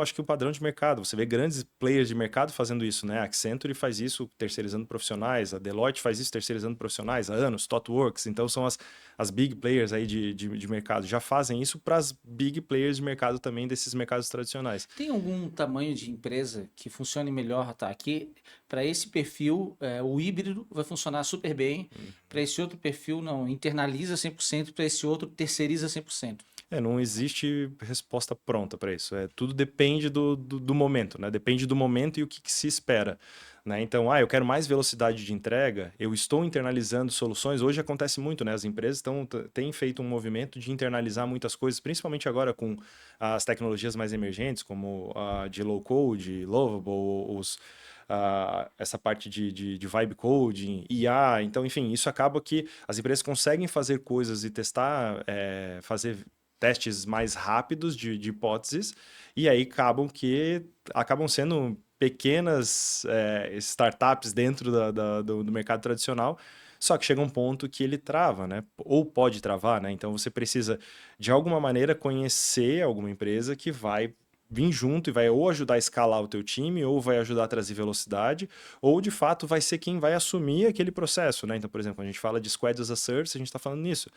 acho que um padrão de mercado. Você vê grandes players de mercado fazendo isso, né? A Accenture faz isso terceirizando profissionais, a Deloitte faz isso terceirizando profissionais há anos, ThoughtWorks. Então são as big players aí de mercado. Já fazem isso para as big players de mercado também desses mercados tradicionais. Tem algum tamanho de empresa que funcione melhor, tá? Aqui, para esse perfil, o híbrido vai funcionar super bem. Para esse outro perfil, não. Internaliza 100%, para esse outro, terceiriza 100%. Não existe resposta pronta para isso. Tudo depende do momento, né? Depende do momento e o que se espera. Né? Então, eu quero mais velocidade de entrega, eu estou internalizando soluções. Hoje acontece muito, né? As empresas têm feito um movimento de internalizar muitas coisas, principalmente agora com as tecnologias mais emergentes, como a de low-code, Lovable, essa parte de vibe coding, IA. Então, enfim, isso acaba que as empresas conseguem fazer coisas e testar, fazer testes mais rápidos de hipóteses, e aí acabam sendo pequenas startups dentro do mercado tradicional, só que chega um ponto que ele trava, né? Ou pode travar, né? Então você precisa, de alguma maneira, conhecer alguma empresa que vai vir junto e vai ou ajudar a escalar o teu time, ou vai ajudar a trazer velocidade, ou de fato vai ser quem vai assumir aquele processo, né? Então, por exemplo, quando a gente fala de Squad as a Service, a gente está falando nisso,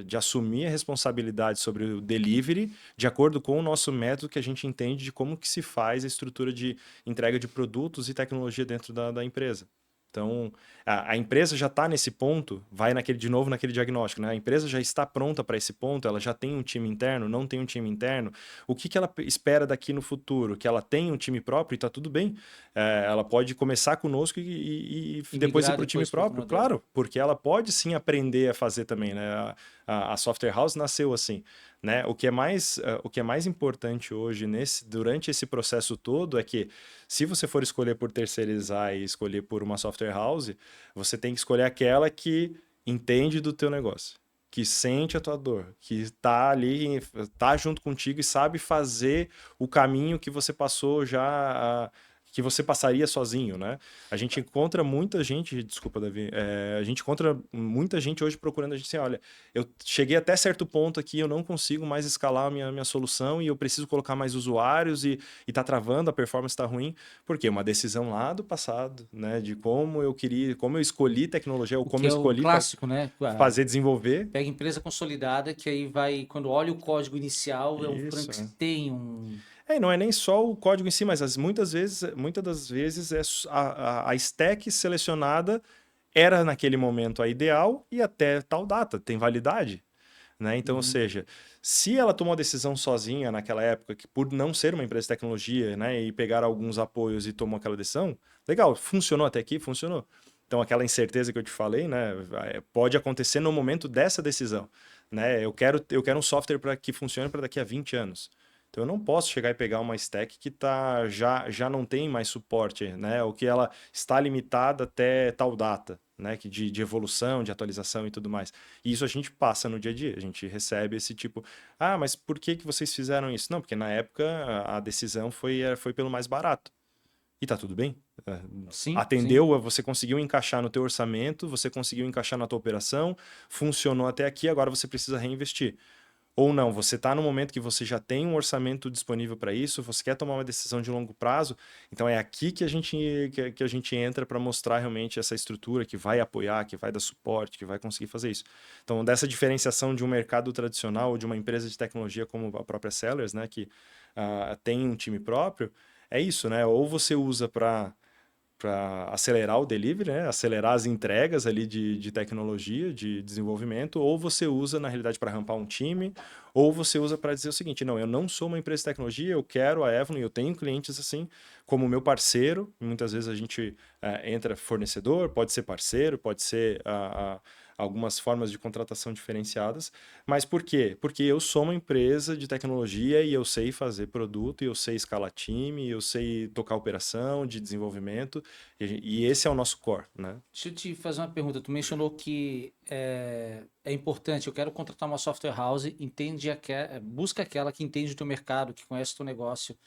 de assumir a responsabilidade sobre o delivery de acordo com o nosso método que a gente entende de como que se faz a estrutura de entrega de produtos e tecnologia dentro da empresa. Então, a empresa já está nesse ponto, vai de novo naquele diagnóstico, né? A empresa já está pronta para esse ponto, ela já tem um time interno, não tem um time interno. O que ela espera daqui no futuro? Que ela tenha um time próprio e está tudo bem. Ela pode começar conosco e E depois ir migrar para o time depois para outro próprio, modelo. claro, porque ela pode sim aprender a fazer também, né? A Software House nasceu assim. Né? O que é mais importante hoje durante esse processo todo é que se você for escolher por terceirizar e escolher por uma software house, você tem que escolher aquela que entende do teu negócio, que sente a tua dor, que está ali, está junto contigo e sabe fazer o caminho que você passou já, que você passaria sozinho, né? A gente encontra muita gente, desculpa, Davi, a gente encontra muita gente hoje procurando a gente assim, olha, eu cheguei até certo ponto aqui, eu não consigo mais escalar a minha solução e eu preciso colocar mais usuários e tá travando, a performance está ruim, porque uma decisão lá do passado, né, de como eu escolhi tecnologia ou O como que eu é o escolhi clássico, né? fazer desenvolver. Pega empresa consolidada, que aí vai, quando olha o código inicial, é um Isso. Frankenstein. E não é nem só o código em si, mas muitas das vezes a stack selecionada era naquele momento a ideal e até tal data, tem validade. Né? Então, ou Uhum. seja, se ela tomou a decisão sozinha naquela época, que por não ser uma empresa de tecnologia, né, e pegar alguns apoios e tomou aquela decisão, legal, funcionou até aqui? Funcionou. Então, aquela incerteza que eu te falei, né, pode acontecer no momento dessa decisão. Né? Eu quero um software que funcione para daqui a 20 anos. Então, eu não posso chegar e pegar uma stack que já não tem mais suporte, né? Ou que ela está limitada até tal data, né? De evolução, de atualização e tudo mais. E isso a gente passa no dia a dia. A gente recebe esse tipo, mas por que vocês fizeram isso? Não, porque na época a decisão foi pelo mais barato. E tá tudo bem. Sim, sim. Atendeu, você conseguiu encaixar no teu orçamento, você conseguiu encaixar na tua operação, funcionou até aqui, agora você precisa reinvestir. Ou não, você está no momento que você já tem um orçamento disponível para isso, você quer tomar uma decisão de longo prazo, então é aqui que a gente entra para mostrar realmente essa estrutura que vai apoiar, que vai dar suporte, que vai conseguir fazer isso. Então, dessa diferenciação de um mercado tradicional ou de uma empresa de tecnologia como a própria Sellers, né, que tem um time próprio, é isso, né? Ou você usa para acelerar o delivery, né? Acelerar as entregas ali de tecnologia, de desenvolvimento, ou você usa, na realidade, para rampar um time, ou você usa para dizer o seguinte, não, eu não sou uma empresa de tecnologia, eu quero a Evlon, eu tenho clientes assim, como meu parceiro, muitas vezes a gente entra fornecedor, pode ser parceiro, pode ser algumas formas de contratação diferenciadas, mas por quê? Porque eu sou uma empresa de tecnologia e eu sei fazer produto, e eu sei escalar time, e eu sei tocar operação de desenvolvimento, e esse é o nosso core, né? Deixa eu te fazer uma pergunta. Tu mencionou que é importante, eu quero contratar uma software house, busca aquela que entende o teu mercado, que conhece o teu negócio.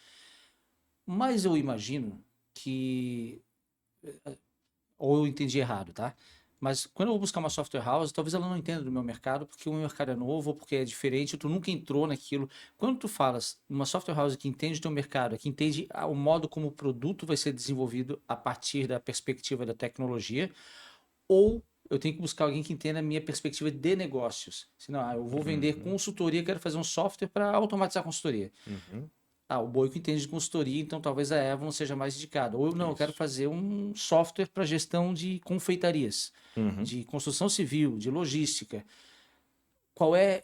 Mas eu imagino que, ou eu entendi errado, tá? Mas quando eu vou buscar uma software house, talvez ela não entenda do meu mercado, porque o meu mercado é novo, ou porque é diferente, tu nunca entrou naquilo. Quando tu falas uma software house que entende o teu mercado, que entende o modo como o produto vai ser desenvolvido a partir da perspectiva da tecnologia, ou eu tenho que buscar alguém que entenda a minha perspectiva de negócios. Senão, eu vou vender Uhum, consultoria, quero fazer um software para automatizar a consultoria. uhum, O Boico entende de consultoria, então talvez a Evon seja mais indicada. Ou não, eu quero isso. fazer um software para gestão de confeitarias, Uhum. de construção civil, de logística. Qual é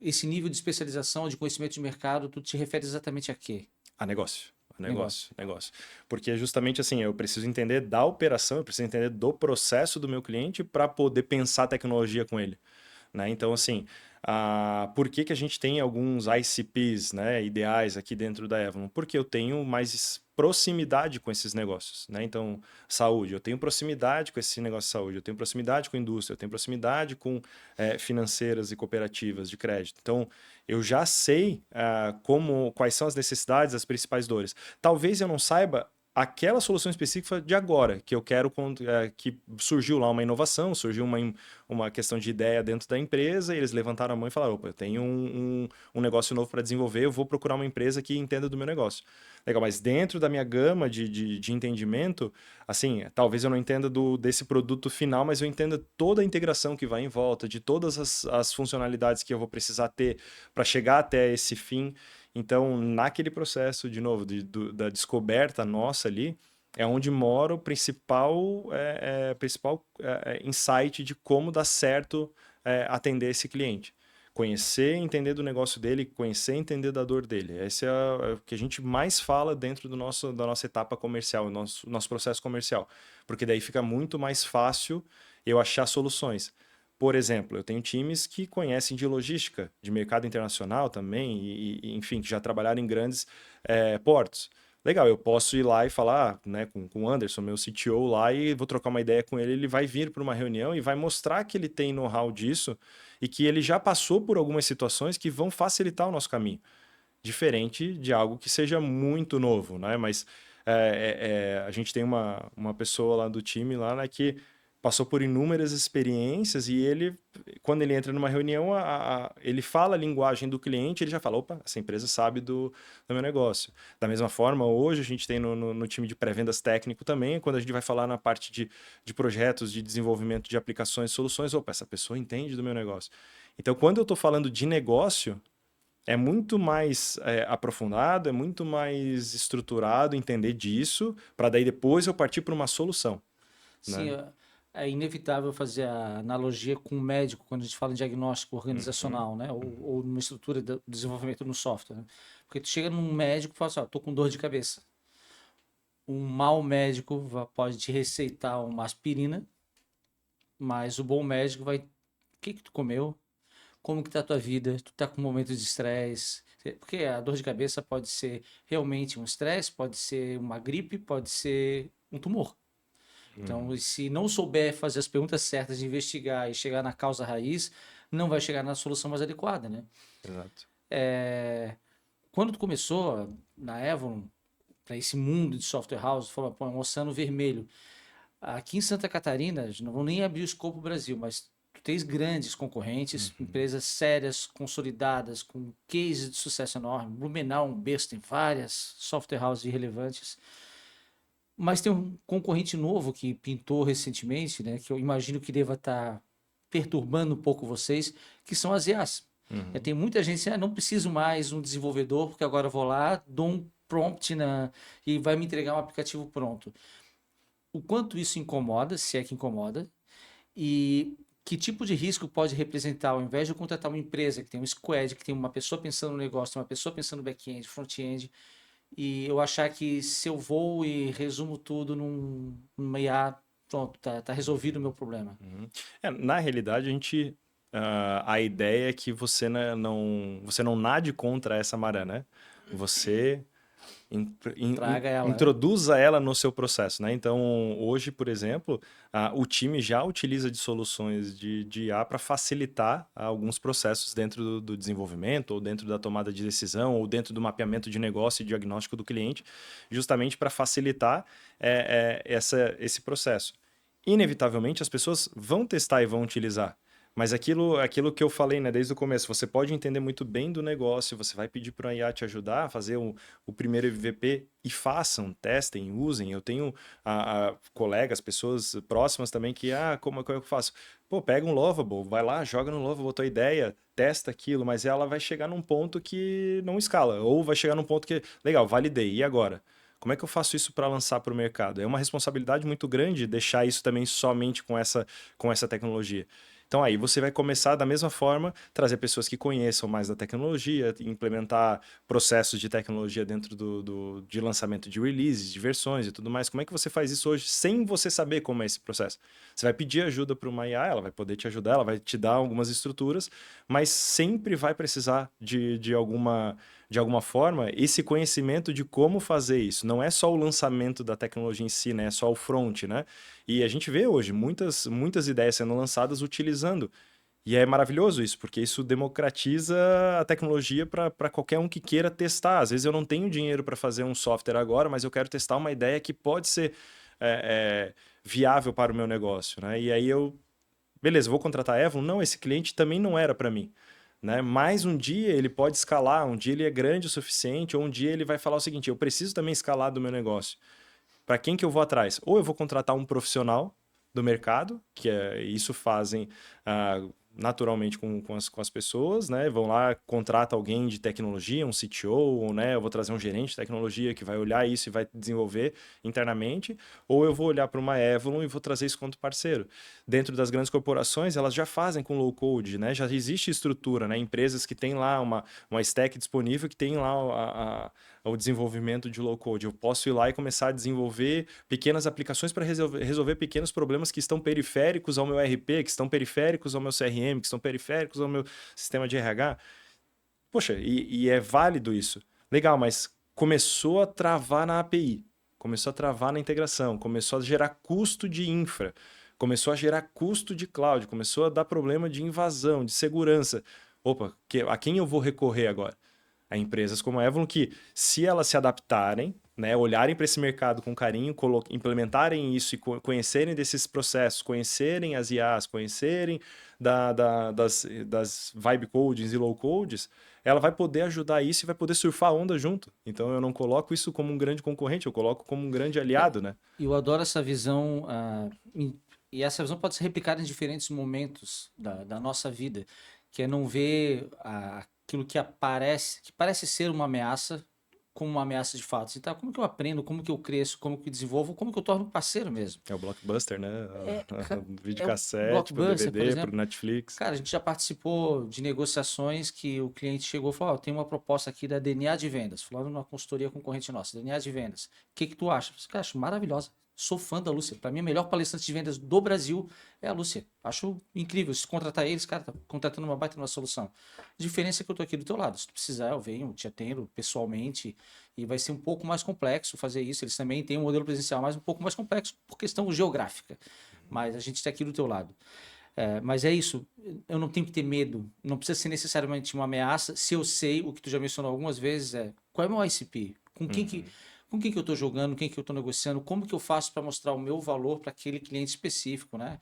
esse nível de especialização, de conhecimento de mercado? Tu te refere exatamente a quê? A negócio. A Negócio. negócio, negócio. Porque justamente assim, eu preciso entender da operação, eu preciso entender do processo do meu cliente para poder pensar tecnologia com ele. Né? Então, assim, por que que a gente tem alguns ICPs, né, ideais aqui dentro da Evon? Porque eu tenho mais proximidade com esses negócios. Né? Então, saúde, eu tenho proximidade com esse negócio de saúde, eu tenho proximidade com a indústria, eu tenho proximidade com financeiras e cooperativas de crédito. Então, eu já sei quais são as necessidades, as principais dores. Talvez eu não saiba aquela solução específica de agora, que eu quero que surgiu lá uma inovação, surgiu uma questão de ideia dentro da empresa, e eles levantaram a mão e falaram, opa, eu tenho um negócio novo para desenvolver, eu vou procurar uma empresa que entenda do meu negócio. Legal, mas dentro da minha gama de entendimento, assim, talvez eu não entenda desse produto final, mas eu entenda toda a integração que vai em volta, de todas as funcionalidades que eu vou precisar ter para chegar até esse fim. Então, naquele processo, de novo, da descoberta nossa ali, é onde mora o principal insight de como dar certo atender esse cliente. Conhecer, entender do negócio dele, conhecer, entender da dor dele. Esse é o que a gente mais fala dentro da nossa etapa comercial, nosso processo comercial. Porque daí fica muito mais fácil eu achar soluções. Por exemplo, eu tenho times que conhecem de logística, de mercado internacional também, enfim, que já trabalharam em grandes portos. Legal, eu posso ir lá e falar, né, com o Anderson, meu CTO lá, e vou trocar uma ideia com ele. Ele vai vir para uma reunião e vai mostrar que ele tem know-how disso e que ele já passou por algumas situações que vão facilitar o nosso caminho. Diferente de algo que seja muito novo, né? Mas a gente tem uma pessoa lá do time lá, né, que passou por inúmeras experiências e ele, quando ele entra numa reunião, ele fala a linguagem do cliente, ele já fala, opa, essa empresa sabe do meu negócio. Da mesma forma, hoje a gente tem no time de pré-vendas técnico também, quando a gente vai falar na parte de projetos, de desenvolvimento de aplicações e soluções, opa, essa pessoa entende do meu negócio. Então, quando eu estou falando de negócio, é muito mais aprofundado, é muito mais estruturado entender disso, para daí depois eu partir para uma solução, Sim, né? é inevitável fazer a analogia com o médico quando a gente fala em diagnóstico Uhum, organizacional, né? uhum, Ou numa estrutura de desenvolvimento no software, né? Porque tu chega num médico e fala assim, ó, tô com dor de cabeça. Um mau médico pode te receitar uma aspirina, mas o bom médico vai, o que que tu comeu? Como que tá a tua vida? Tu tá com momentos de estresse? Porque a dor de cabeça pode ser realmente um estresse, pode ser uma gripe, pode ser um tumor. Então, uhum, se não souber fazer as perguntas certas, investigar e chegar na causa raiz, não vai chegar na solução mais adequada, né? exato. Quando tu começou na Evon, para esse mundo de software house, tu falou, pô, é um oceano vermelho. Aqui em Santa Catarina, não vou nem abrir o escopo Brasil, mas tu três grandes concorrentes, empresas sérias, consolidadas, com cases de sucesso enorme. Blumenau, um berço, tem várias software houses relevantes. Mas tem um concorrente novo que pintou recentemente, né, que eu imagino que deva estar perturbando um pouco vocês, que são as IAs. Tem muita gente assim, não preciso mais um desenvolvedor, porque agora eu vou lá, dou um prompt e vai me entregar um aplicativo pronto. O quanto isso incomoda, se é que incomoda, e que tipo de risco pode representar, ao invés de eu contratar uma empresa que tem um squad, que tem uma pessoa pensando no negócio, uma pessoa pensando no back-end, front-end, e eu achar que se eu vou e resumo tudo numa IA, pronto, tá resolvido o meu problema. Na realidade, a ideia é que você você não nade contra essa maré, né? Você Traga ela. introduza ela no seu processo, né? Então, hoje, por exemplo, o time já utiliza de soluções de IA para facilitar alguns processos dentro do desenvolvimento, ou dentro da tomada de decisão, ou dentro do mapeamento de negócio e diagnóstico do cliente, justamente para facilitar esse processo. Inevitavelmente, as pessoas vão testar e vão utilizar. Mas aquilo que eu falei, né, desde o começo, você pode entender muito bem do negócio, você vai pedir para a IA te ajudar a fazer o primeiro MVP e façam, testem, usem. Eu tenho colegas, pessoas próximas também que, como é que eu faço? Pô, pega um Lovable, vai lá, joga no Lovable tua ideia, testa aquilo, mas ela vai chegar num ponto que não escala, ou vai chegar num ponto que, legal, validei, e agora? Como é que eu faço isso para lançar para o mercado? É uma responsabilidade muito grande deixar isso também somente com essa tecnologia. Então aí você vai começar da mesma forma, trazer pessoas que conheçam mais da tecnologia, implementar processos de tecnologia dentro de lançamento de releases, de versões e tudo mais. Como é que você faz isso hoje sem você saber como é esse processo? Você vai pedir ajuda para uma IA, ela vai poder te ajudar, ela vai te dar algumas estruturas, mas sempre vai precisar de alguma forma esse conhecimento de como fazer isso. Não é só o lançamento da tecnologia em si, né? É só o front, né? E a gente vê hoje muitas ideias sendo lançadas utilizando. E é maravilhoso isso, porque isso democratiza a tecnologia para qualquer um que queira testar. Às vezes eu não tenho dinheiro para fazer um software agora, mas eu quero testar uma ideia que pode ser viável para o meu negócio, né? E aí beleza, vou contratar a Evon? Não, esse cliente também não era para mim. Né? Mas um dia ele pode escalar, um dia ele é grande o suficiente, ou um dia ele vai falar o seguinte, eu preciso também escalar do meu negócio. Para quem que eu vou atrás? Ou eu vou contratar um profissional do mercado, isso fazem naturalmente com as pessoas, né? Vão lá, contrata alguém de tecnologia, um CTO, ou, né? Eu vou trazer um gerente de tecnologia que vai olhar isso e vai desenvolver internamente, ou eu vou olhar para uma Avalon e vou trazer isso quanto parceiro. Dentro das grandes corporações, elas já fazem com low code, né? Já existe estrutura, né? Empresas que têm lá uma stack disponível, que tem lá o desenvolvimento de low code. Eu posso ir lá e começar a desenvolver pequenas aplicações para resolver pequenos problemas que estão periféricos ao meu RP, que estão periféricos ao meu CRM, que estão periféricos ao meu sistema de RH. Poxa, e é válido isso. Legal, mas começou a travar na API, começou a travar na integração, começou a gerar custo de infra, começou a gerar custo de cloud, começou a dar problema de invasão, de segurança. Opa, a quem eu vou recorrer agora? A empresas como a Avalon que, se elas se adaptarem, né, olharem para esse mercado com carinho, implementarem isso e conhecerem desses processos, conhecerem as IAs, conhecerem das vibe codes e low codes, ela vai poder ajudar isso e vai poder surfar a onda junto. Então eu não coloco isso como um grande concorrente, eu coloco como um grande aliado, né? Eu adoro essa visão, e essa visão pode ser replicada em diferentes momentos da nossa vida, que é não ver aquilo que parece ser uma ameaça, como uma ameaça de fato. Então, como que eu aprendo, como que eu cresço, como que eu desenvolvo, como que eu torno um parceiro mesmo. É o Blockbuster, né? O Videocassete, pro Blockbuster, por DVD, exemplo. pro Netflix. Cara, a gente já participou de negociações que o cliente chegou e falou, tem uma proposta aqui da DNA de vendas, falando numa consultoria concorrente nossa, DNA de vendas. O que tu acha? Eu falei, cara, acho maravilhosa. Sou fã da Lúcia. Para mim, a melhor palestrante de vendas do Brasil é a Lúcia. Acho incrível. Se contratar eles, cara, tá contratando uma baita numa solução. A diferença é que eu tô aqui do teu lado. Se tu precisar, eu venho, te atendo pessoalmente. E vai ser um pouco mais complexo fazer isso. Eles também têm um modelo presencial, mas um pouco mais complexo por questão geográfica. Mas a gente está aqui do teu lado. Mas é isso, eu não tenho que ter medo, não precisa ser necessariamente uma ameaça, se eu sei, o que tu já mencionou algumas vezes, qual é o meu ICP? Com com quem que eu estou jogando, com quem que eu estou negociando, como que eu faço para mostrar o meu valor para aquele cliente específico, né?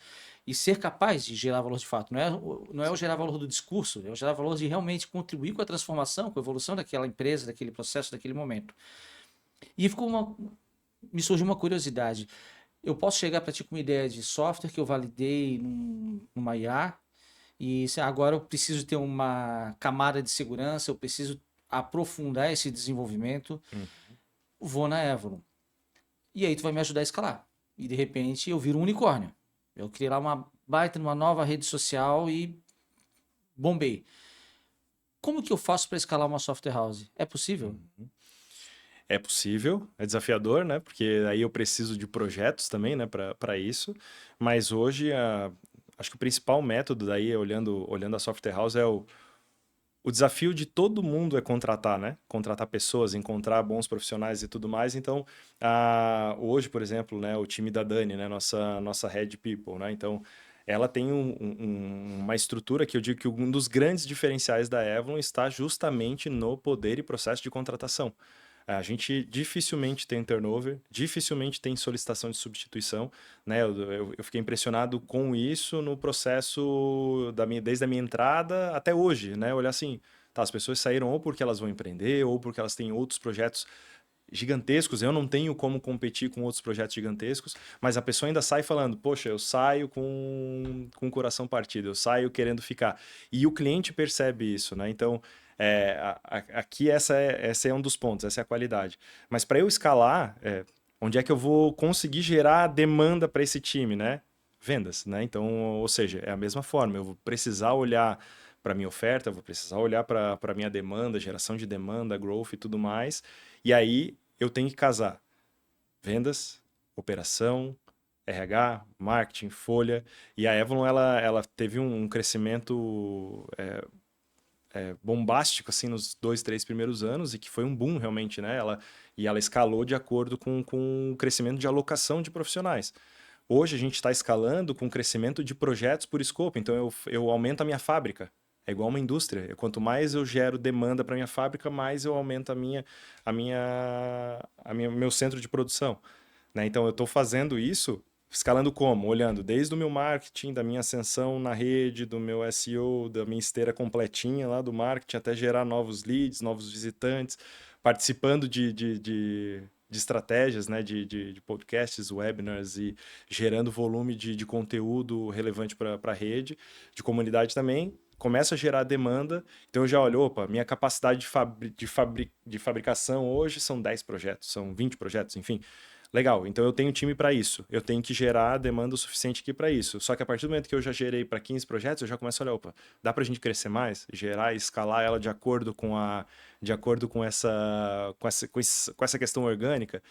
E ser capaz de gerar valor de fato. Não é o gerar valor do discurso, é o gerar valor de realmente contribuir com a transformação, com a evolução daquela empresa, daquele processo, daquele momento. E me surgiu uma curiosidade. Eu posso chegar para ti com uma ideia de software que eu validei numa IA e agora eu preciso ter uma camada de segurança, eu preciso aprofundar esse desenvolvimento, Hum. vou na Avalon. E aí tu vai me ajudar a escalar. E de repente eu viro um unicórnio. Eu criei lá uma baita numa nova rede social e bombei. Como que eu faço para escalar uma software house? É possível? É possível, é desafiador, né? Porque aí eu preciso de projetos também, né, para isso. Mas hoje, acho que o principal método daí, olhando a software house, é o desafio de todo mundo é contratar, né? Contratar pessoas, encontrar bons profissionais e tudo mais. Então, hoje, por exemplo, né, o time da Dani, né, nossa Head People, né? Então, ela tem uma estrutura que eu digo que um dos grandes diferenciais da Avalon está justamente no poder e processo de contratação. A gente dificilmente tem turnover, dificilmente tem solicitação de substituição, né? Eu fiquei impressionado com isso no processo desde a minha entrada até hoje, né? Olhar assim, tá, as pessoas saíram ou porque elas vão empreender ou porque elas têm outros projetos gigantescos. Eu não tenho como competir com outros projetos gigantescos, mas a pessoa ainda sai falando, poxa, eu saio com o coração partido, eu saio querendo ficar. E o cliente percebe isso, né? Então, aqui essa é um dos pontos, essa é a qualidade. Mas para eu escalar, onde é que eu vou conseguir gerar demanda para esse time, né? Vendas, né? Então, ou seja, é a mesma forma, eu vou precisar olhar para minha oferta, eu vou precisar olhar para minha demanda, geração de demanda, growth e tudo mais. E aí eu tenho que casar vendas, operação, RH, marketing, folha. E a Avalon ela teve um crescimento bombástico assim nos 2, 3 primeiros anos e que foi um boom realmente, né? Ela escalou de acordo com o crescimento de alocação de profissionais. Hoje a gente está escalando com crescimento de projetos por escopo, então eu aumento a minha fábrica. É igual uma indústria. Quanto mais eu gero demanda para minha fábrica, mais eu aumento meu centro de produção, né? Então eu estou fazendo isso, escalando como? Olhando desde o meu marketing, da minha ascensão na rede, do meu SEO, da minha esteira completinha lá do marketing, até gerar novos leads, novos visitantes, participando de estratégias, né, de podcasts, webinars e gerando volume de conteúdo relevante para a rede, de comunidade também. Começa a gerar demanda, então eu já olho, opa, minha capacidade de fabricação hoje são 10 projetos, são 20 projetos, enfim. Legal, então eu tenho time para isso. Eu tenho que gerar demanda o suficiente aqui para isso. Só que a partir do momento que eu já gerei para 15 projetos, eu já começo a olhar, opa, dá para a gente crescer mais, gerar e escalar ela de acordo com essa questão orgânica.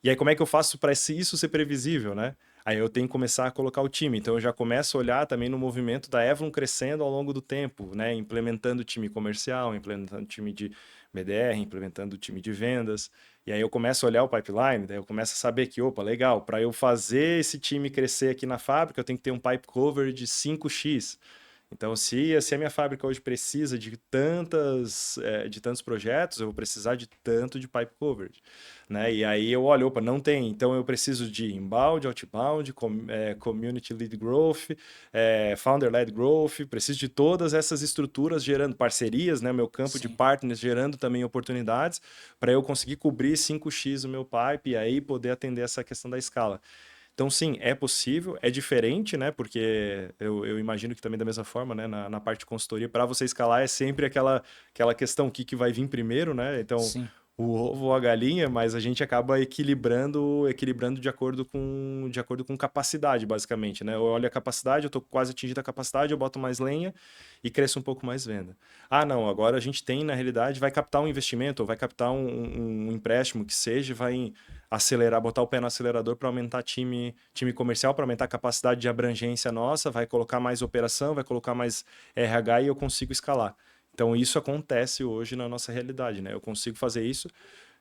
E aí como é que eu faço para isso ser previsível, né? Aí eu tenho que começar a colocar o time. Então eu já começo a olhar também no movimento da Avalon crescendo ao longo do tempo, né? Implementando time comercial, implementando time de BDR, implementando time de vendas. E aí eu começo a olhar o pipeline, daí eu começo a saber que, opa, legal, para eu fazer esse time crescer aqui na fábrica, eu tenho que ter um pipe cover de 5x. Então, se a minha fábrica hoje precisa de tantos projetos, eu vou precisar de tanto de pipe coverage, né? E aí eu olho, opa, não tem. Então, eu preciso de inbound, outbound, community lead growth, founder-led growth, preciso de todas essas estruturas gerando parcerias, né? Meu campo de Sim. partners gerando também oportunidades para eu conseguir cobrir 5x o meu pipe e aí poder atender essa questão da escala. Então, sim, é possível, é diferente, né? Porque eu imagino que também da mesma forma, né? Na parte de consultoria, para você escalar é sempre aquela questão, o que vai vir primeiro, né? Então, Sim. o ovo ou a galinha, mas a gente acaba equilibrando de acordo com capacidade, basicamente, né? Eu olho a capacidade, eu estou quase atingindo a capacidade, eu boto mais lenha e cresço um pouco mais venda. Ah, não, agora a gente tem, na realidade, vai captar um investimento, ou vai captar um empréstimo que seja, vai acelerar, botar o pé no acelerador para aumentar time comercial, para aumentar a capacidade de abrangência nossa, vai colocar mais operação, vai colocar mais RH e eu consigo escalar. Então isso acontece hoje na nossa realidade, né? Eu consigo fazer isso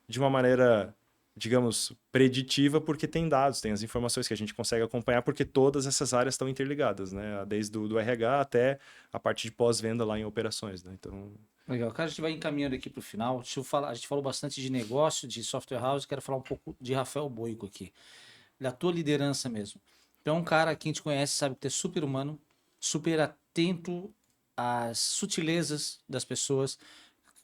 de uma maneira digamos, preditiva, porque tem dados, tem as informações que a gente consegue acompanhar, porque todas essas áreas estão interligadas, né? Desde do RH até a parte de pós-venda lá em operações, né? Então, Legal. Cara, a gente vai encaminhando aqui para o final. Deixa eu falar, a gente falou bastante de negócio, de software house, quero falar um pouco de Rafael Boico aqui, da tua liderança mesmo. Então, um cara que a gente conhece, sabe que tu é super humano, super atento às sutilezas das pessoas,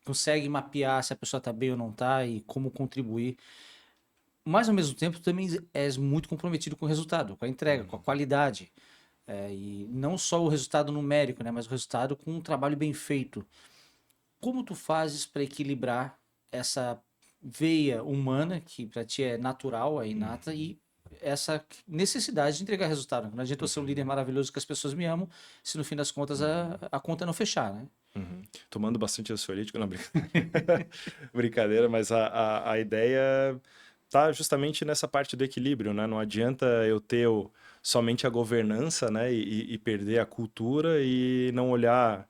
consegue mapear se a pessoa tá bem ou não tá e como contribuir. Mas, ao mesmo tempo, tu também és muito comprometido com o resultado, com a entrega, com a qualidade. E não só o resultado numérico, né, mas o resultado com um trabalho bem feito. Como tu fazes para equilibrar essa veia humana, que para ti é natural, é inata, e essa necessidade de entregar resultado? Não adianta eu ser um líder maravilhoso que as pessoas me amam, se no fim das contas a conta não fechar, né? tomando bastante ansiolítico, não, brincadeira, brincadeira, mas a ideia tá justamente nessa parte do equilíbrio, né? Não adianta eu ter somente a governança, né? E perder a cultura e não olhar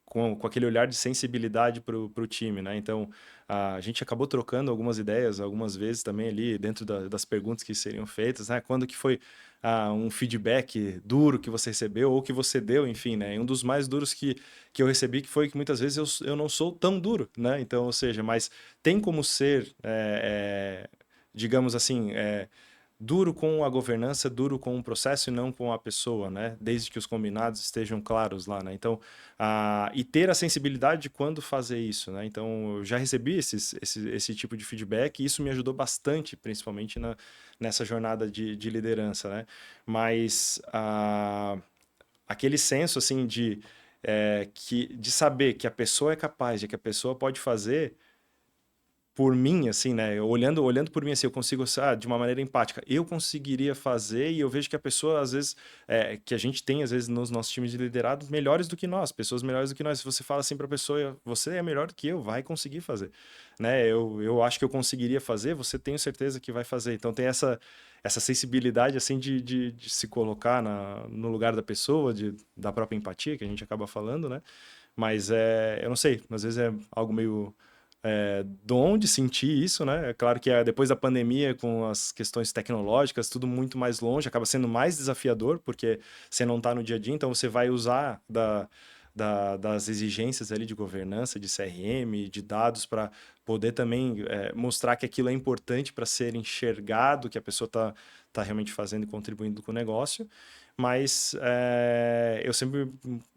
com aquele olhar de sensibilidade para o time, né? Então, a gente acabou trocando algumas ideias, algumas vezes também ali dentro das perguntas que seriam feitas, né? Quando que foi um feedback duro que você recebeu ou que você deu, enfim, né? E um dos mais duros que eu recebi que foi que muitas vezes eu não sou tão duro, né? Então, ou seja, mas tem como ser, digamos assim, duro com a governança, duro com o processo e não com a pessoa, né? Desde que os combinados estejam claros lá, né? Então, e ter a sensibilidade de quando fazer isso, né? Então, eu já recebi esse tipo de feedback e isso me ajudou bastante, principalmente nessa jornada de liderança, né? Mas aquele senso, assim, de saber que a pessoa é capaz, de que a pessoa pode fazer por mim, assim, né? Olhando por mim, assim, eu consigo, de uma maneira empática, eu conseguiria fazer e eu vejo que a pessoa, às vezes, que a gente tem, às vezes, nos nossos times de liderado, melhores do que nós, pessoas melhores do que nós. Se você fala assim para a pessoa, você é melhor do que eu, vai conseguir fazer, né? Eu acho que eu conseguiria fazer, você tenho certeza que vai fazer. Então, tem essa sensibilidade, assim, de se colocar no lugar da pessoa, da própria empatia, que a gente acaba falando, né? Mas eu não sei, às vezes é algo meio de onde sentir isso, né? É claro que depois da pandemia, com as questões tecnológicas, tudo muito mais longe, acaba sendo mais desafiador, porque você não está no dia a dia, então você vai usar das exigências ali de governança, de CRM, de dados, para poder também mostrar que aquilo é importante para ser enxergado, que a pessoa está realmente fazendo e contribuindo com o negócio. Mas eu sempre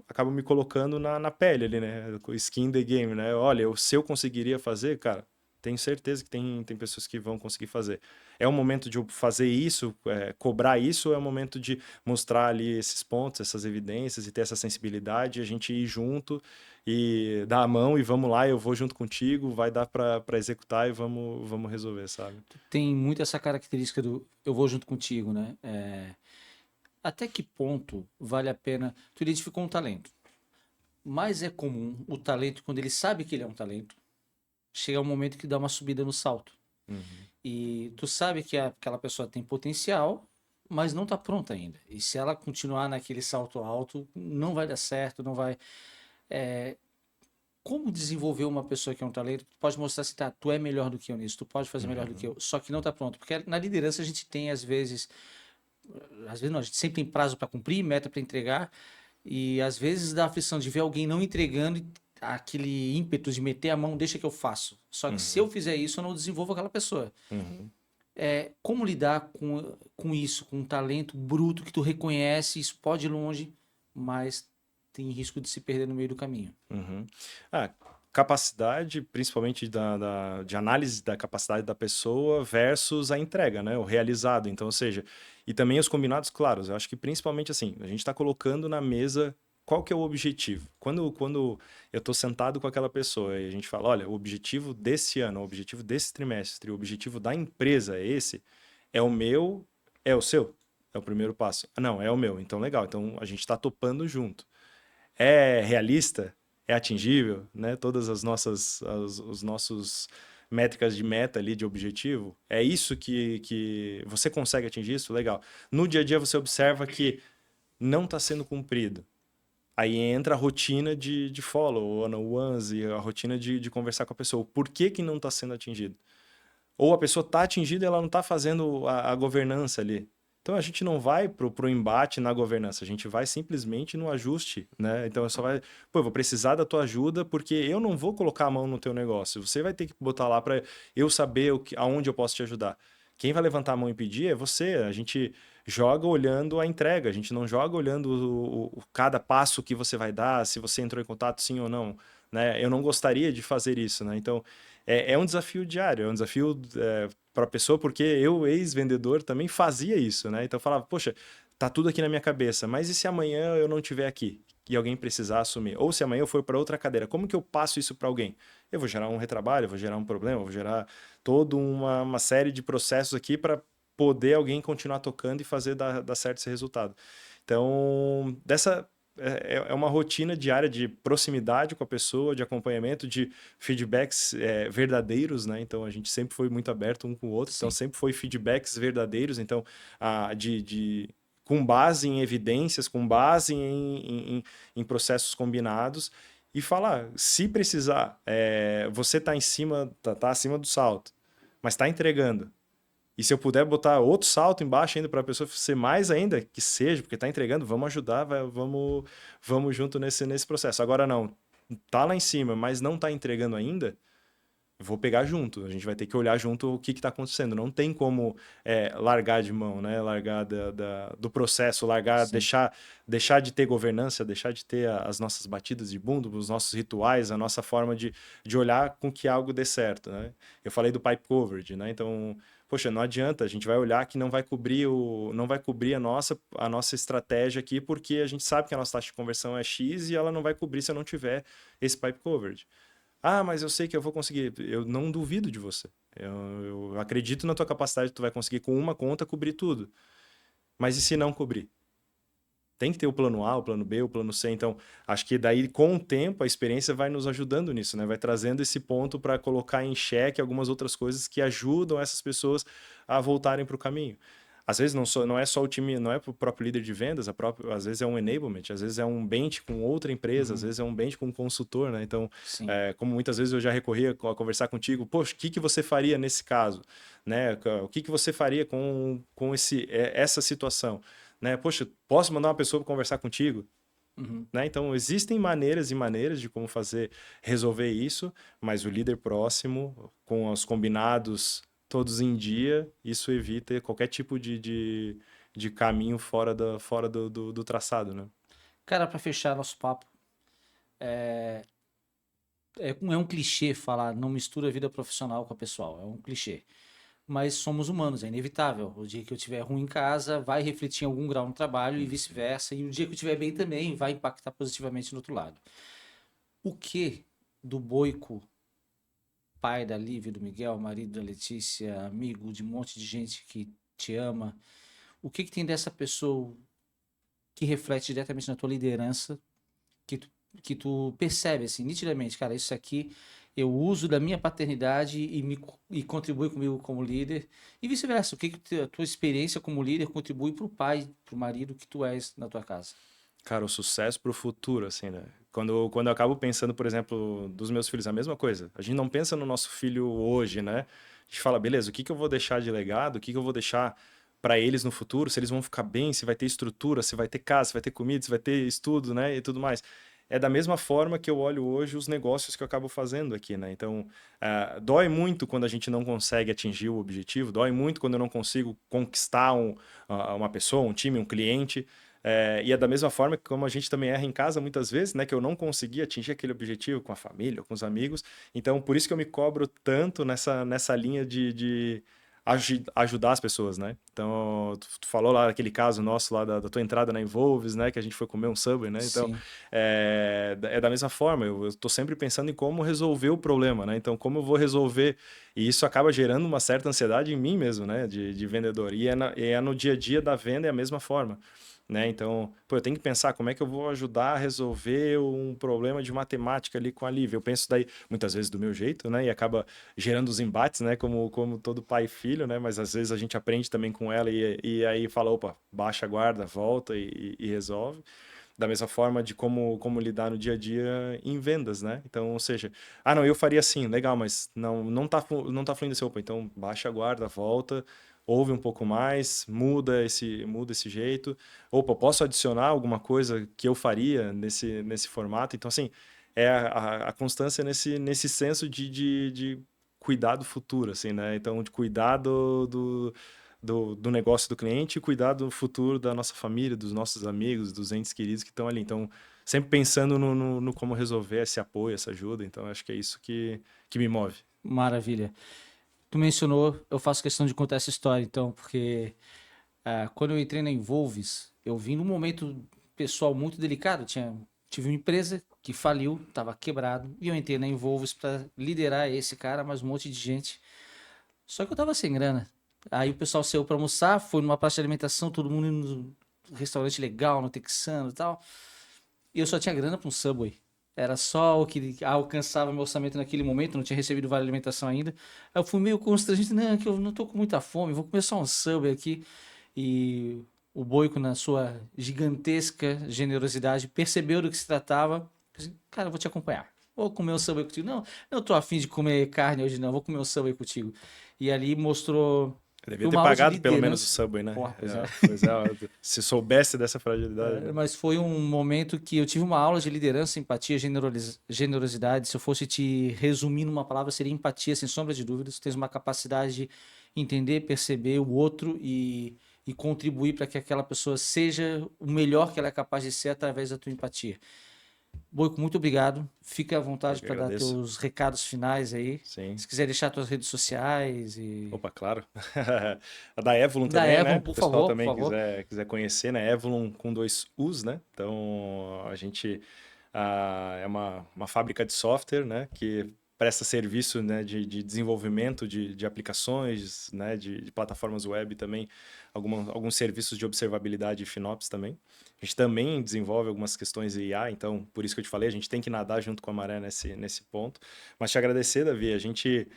acabo me colocando na pele ali, né? Skin in the game, né? Olha, se eu conseguiria fazer, cara, tenho certeza que tem pessoas que vão conseguir fazer. É o momento de eu fazer isso, cobrar isso, ou é o momento de mostrar ali esses pontos, essas evidências e ter essa sensibilidade, a gente ir junto e dar a mão e vamos lá, eu vou junto contigo, vai dar para executar e vamos resolver, sabe? Tem muito essa característica do eu vou junto contigo, né? Até que ponto vale a pena? Tu identificou um talento, mas é comum o talento, quando ele sabe que ele é um talento, chega um momento que dá uma subida no salto. Uhum, E tu sabe que aquela pessoa tem potencial, mas não está pronta ainda. E se ela continuar naquele salto alto, não vai dar certo, não vai. Como desenvolver uma pessoa que é um talento? Tu pode mostrar assim, tá, tu é melhor do que eu nisso, tu pode fazer melhor do que uhum, eu, só que não está pronto. Porque na liderança a gente tem, às vezes não, a gente sempre tem prazo para cumprir, meta para entregar, e às vezes dá a aflição de ver alguém não entregando e aquele ímpeto de meter a mão, deixa que eu faço. Só que se eu uhum, fizer isso, eu não desenvolvo aquela pessoa. uhum. Como lidar com isso, com um talento bruto que tu reconhece, isso pode ir longe, mas tem risco de se perder no meio do caminho. Uhum. Ah, capacidade, principalmente de análise da capacidade da pessoa versus a entrega, né? O realizado. Então, ou seja, e também os combinados claros. Eu acho que principalmente assim, a gente está colocando na mesa qual que é o objetivo. Quando eu estou sentado com aquela pessoa e a gente fala, olha, o objetivo desse ano, o objetivo desse trimestre, o objetivo da empresa é esse, é o meu, é o seu? É o primeiro passo. Ah, não, é o meu. Então, legal. Então, a gente está topando junto. É realista, é atingível, né? Todas os nossos métricas de meta ali, de objetivo, é isso que você consegue atingir isso? Legal. No dia a dia você observa que não está sendo cumprido. Aí entra a rotina de follow, one-on-ones e a rotina de conversar com a pessoa. Por que não está sendo atingido? Ou a pessoa está atingida e ela não está fazendo a governança ali. Então a gente não vai pro embate na governança, a gente vai simplesmente no ajuste, né? Então eu só vai, pô, eu vou precisar da tua ajuda porque eu não vou colocar a mão no teu negócio. Você vai ter que botar lá para eu saber aonde eu posso te ajudar. Quem vai levantar a mão e pedir é você. A gente joga olhando a entrega, a gente não joga olhando cada passo que você vai dar, se você entrou em contato sim ou não, né? Eu não gostaria de fazer isso, né? Então é um desafio diário, é um desafio para a pessoa, porque eu, ex-vendedor, também fazia isso, né? Então eu falava, poxa, tá tudo aqui na minha cabeça, mas e se amanhã eu não estiver aqui e alguém precisar assumir? Ou se amanhã eu for para outra cadeira, como que eu passo isso para alguém? Eu vou gerar um retrabalho, eu vou gerar um problema, eu vou gerar toda uma série de processos aqui para poder alguém continuar tocando e fazer dar certo esse resultado. Então, é uma rotina diária de proximidade com a pessoa, de acompanhamento, de feedbacks verdadeiros, né? Então a gente sempre foi muito aberto um com o outro, então Sim. sempre foi feedbacks verdadeiros, então com base em evidências, com base em processos combinados e falar, se precisar, você está em cima, tá acima do salto, mas está entregando. E se eu puder botar outro salto embaixo ainda para a pessoa ser mais ainda, que seja, porque está entregando, vamos ajudar, vamos junto nesse processo. Agora não, tá lá em cima, mas não está entregando ainda, vou pegar junto. A gente vai ter que olhar junto o que está acontecendo. Não tem como largar de mão, né? Largar do processo, largar, Sim. deixar de ter governança, deixar de ter as nossas batidas de bumbo, os nossos rituais, a nossa forma de olhar com que algo dê certo, né? Eu falei do pipe coverage, né? Então, poxa, não adianta, a gente vai olhar que não vai cobrir a nossa estratégia aqui, porque a gente sabe que a nossa taxa de conversão é X e ela não vai cobrir se eu não tiver esse pipe coverage. Ah, mas eu sei que eu vou conseguir. Eu não duvido de você. Eu acredito na tua capacidade, tu vai conseguir com uma conta cobrir tudo. Mas e se não cobrir? Tem que ter o plano A, o plano B, o plano C. Então, acho que daí, com o tempo, a experiência vai nos ajudando nisso, né? Vai trazendo esse ponto para colocar em xeque algumas outras coisas que ajudam essas pessoas a voltarem para o caminho. Às vezes não é só o time, não é o próprio líder de vendas, às vezes é um enablement, às vezes é um bench com outra empresa, às Uhum. vezes é um bench com um consultor, né? Então, Sim. como muitas vezes eu já recorria a conversar contigo, poxa, o que que você faria nesse caso, né? O que que você faria com essa situação? Né? Poxa, posso mandar uma pessoa para conversar contigo? Uhum. Né? Então, existem maneiras e maneiras de como resolver isso, mas o líder próximo, com os combinados todos em dia, isso evita qualquer tipo de caminho fora do traçado, né? Cara, para fechar nosso papo, é um clichê falar não mistura a vida profissional com a pessoal. É um clichê. Mas somos humanos, é inevitável. O dia que eu estiver ruim em casa, vai refletir em algum grau no trabalho e vice-versa. E o dia que eu estiver bem também, vai impactar positivamente no outro lado. O que do Boico, pai da Lívia e do Miguel, marido da Letícia, amigo de um monte de gente que te ama, o que tem dessa pessoa que reflete diretamente na tua liderança, que tu, que tu percebe assim, nitidamente, cara, isso aqui eu uso da minha paternidade e contribui comigo como líder, e vice-versa, a tua experiência como líder contribui para o pai, para o marido que tu és na tua casa. Cara, o sucesso pro futuro, assim, né? Quando eu acabo pensando, por exemplo, dos meus filhos, a mesma coisa. A gente não pensa no nosso filho hoje, né? A gente fala, beleza, o que que eu vou deixar de legado? O que que eu vou deixar para eles no futuro? Se eles vão ficar bem, se vai ter estrutura, se vai ter casa, se vai ter comida, se vai ter estudo, né? E tudo mais. É da mesma forma que eu olho hoje os negócios que eu acabo fazendo aqui, né? Então, dói muito quando a gente não consegue atingir o objetivo, dói muito quando eu não consigo conquistar uma pessoa, um time, um cliente. E é da mesma forma que como a gente também erra em casa muitas vezes, né? Que eu não consegui atingir aquele objetivo com a família, com os amigos. Então, por isso que eu me cobro tanto nessa linha de ajudar as pessoas, né? Então, tu falou lá aquele caso nosso lá da tua entrada na Involves, né? Que a gente foi comer um Subway, né? Então, Sim. é da mesma forma. Eu tô sempre pensando em como resolver o problema, né? Então, como eu vou resolver? E isso acaba gerando uma certa ansiedade em mim mesmo, né? De vendedor. E é no dia a dia da venda é a mesma forma. Né? Então, pô, eu tenho que pensar como é que eu vou ajudar a resolver um problema de matemática ali com a Lívia. Eu penso daí, muitas vezes, do meu jeito, né? E acaba gerando os embates, né? Como todo pai e filho, né? Mas às vezes a gente aprende também com ela e aí fala, opa, baixa a guarda, volta e resolve. da mesma forma de como lidar no dia a dia em vendas, né? Então, ou seja, não, eu faria assim, legal, mas não tá fluindo esse opa, então baixa a guarda, volta, ouve um pouco mais, muda esse jeito. Opa, posso adicionar alguma coisa que eu faria nesse formato? Então, assim, é a constância nesse senso de cuidar do futuro, assim, né? Então, de cuidar do negócio do cliente e cuidar do futuro da nossa família, dos nossos amigos, dos entes queridos que estão ali. Então, sempre pensando no como resolver esse apoio, essa ajuda. Então, acho que é isso que me move. Maravilha. Tu mencionou, eu faço questão de contar essa história, então, porque quando eu entrei na Involves, eu vim num momento pessoal muito delicado. Tive uma empresa que faliu, estava quebrado, e eu entrei na Involves para liderar esse cara, mais um monte de gente. Só que eu tava sem grana. Aí o pessoal saiu para almoçar, foi numa praça de alimentação, todo mundo indo num restaurante legal, no texano e tal. E eu só tinha grana para um Subway. Era só o que alcançava meu orçamento naquele momento, não tinha recebido vale alimentação ainda. Aí eu fui meio constrangido, não, que eu não tô com muita fome, vou comer só um Subway aqui. E o Boico, na sua gigantesca generosidade, percebeu do que se tratava. Assim, cara, eu vou te acompanhar. Vou comer um Subway contigo. Não, não tô afim de comer carne hoje, não. Vou comer um Subway contigo. E ali mostrou Eu devia ter uma aula de pagado pelo menos o liderança. Subway, né? Porra, pois é. Pois é, se soubesse dessa fragilidade, né? Mas foi um momento que eu tive uma aula de liderança, empatia, generosidade. Se eu fosse te resumir numa palavra, seria empatia, sem sombra de dúvidas. Tu tens uma capacidade de entender, perceber o outro e contribuir para que aquela pessoa seja o melhor que ela é capaz de ser através da tua empatia. Boico, muito obrigado. Fica à Eu vontade que para dar agradeço. teus recados finais aí. Sim. Se quiser deixar tuas redes sociais e Opa, claro. A da Evulum da também, né? Evan, O por pessoal favor, por também favor. quiser conhecer, né? Evulum com 2 U's, né? Então, a gente é uma fábrica de software, né? Que presta serviço, né? De desenvolvimento de aplicações, né? De plataformas web também, alguns serviços de observabilidade e FinOps também. A gente também desenvolve algumas questões de IA, então, por isso que eu te falei, a gente tem que nadar junto com a maré nesse ponto. Mas te agradecer, Davi, a gente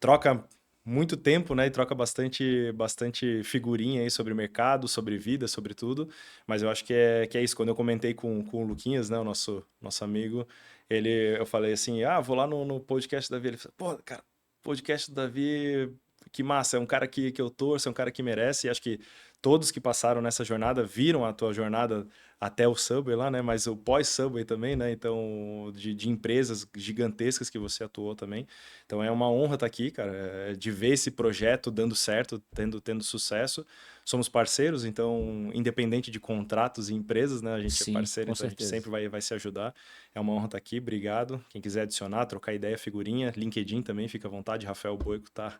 troca muito tempo, né? E troca bastante figurinha aí sobre mercado, sobre vida, sobre tudo. Mas eu acho que é isso. Quando eu comentei com o Luquinhas, né? O nosso amigo, eu falei assim, vou lá no podcast do Davi. Ele falou, pô, cara, podcast do Davi, que massa. É um cara que eu torço, é um cara que merece. E acho que todos que passaram nessa jornada viram a tua jornada até o Subway lá, né? Mas o pós-Subway também, né? Então, de empresas gigantescas que você atuou também. Então, é uma honra estar aqui, cara, de ver esse projeto dando certo, tendo sucesso. Somos parceiros, então, independente de contratos e empresas, né? A gente é Sim, parceiro, com então a gente certeza. sempre vai se ajudar. É uma honra estar aqui, obrigado. Quem quiser adicionar, trocar ideia, figurinha, LinkedIn também, fica à vontade. Rafael Boico está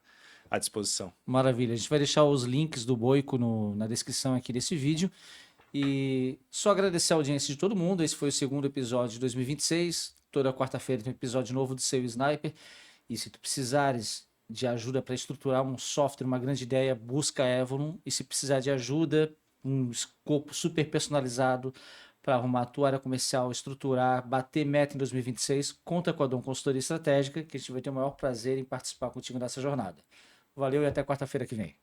à disposição. Maravilha. A gente vai deixar os links do Boico na descrição aqui desse vídeo. E só agradecer a audiência de todo mundo. Esse foi o segundo episódio de 2026. Toda quarta-feira tem um episódio novo do Seu Sniper. E se tu precisares de ajuda para estruturar um software, uma grande ideia, busca a Evolum. E se precisar de ajuda, um escopo super personalizado para arrumar a tua área comercial, estruturar, bater meta em 2026, conta com a Dom Consultoria Estratégica, que a gente vai ter o maior prazer em participar contigo nessa jornada. Valeu e até quarta-feira que vem.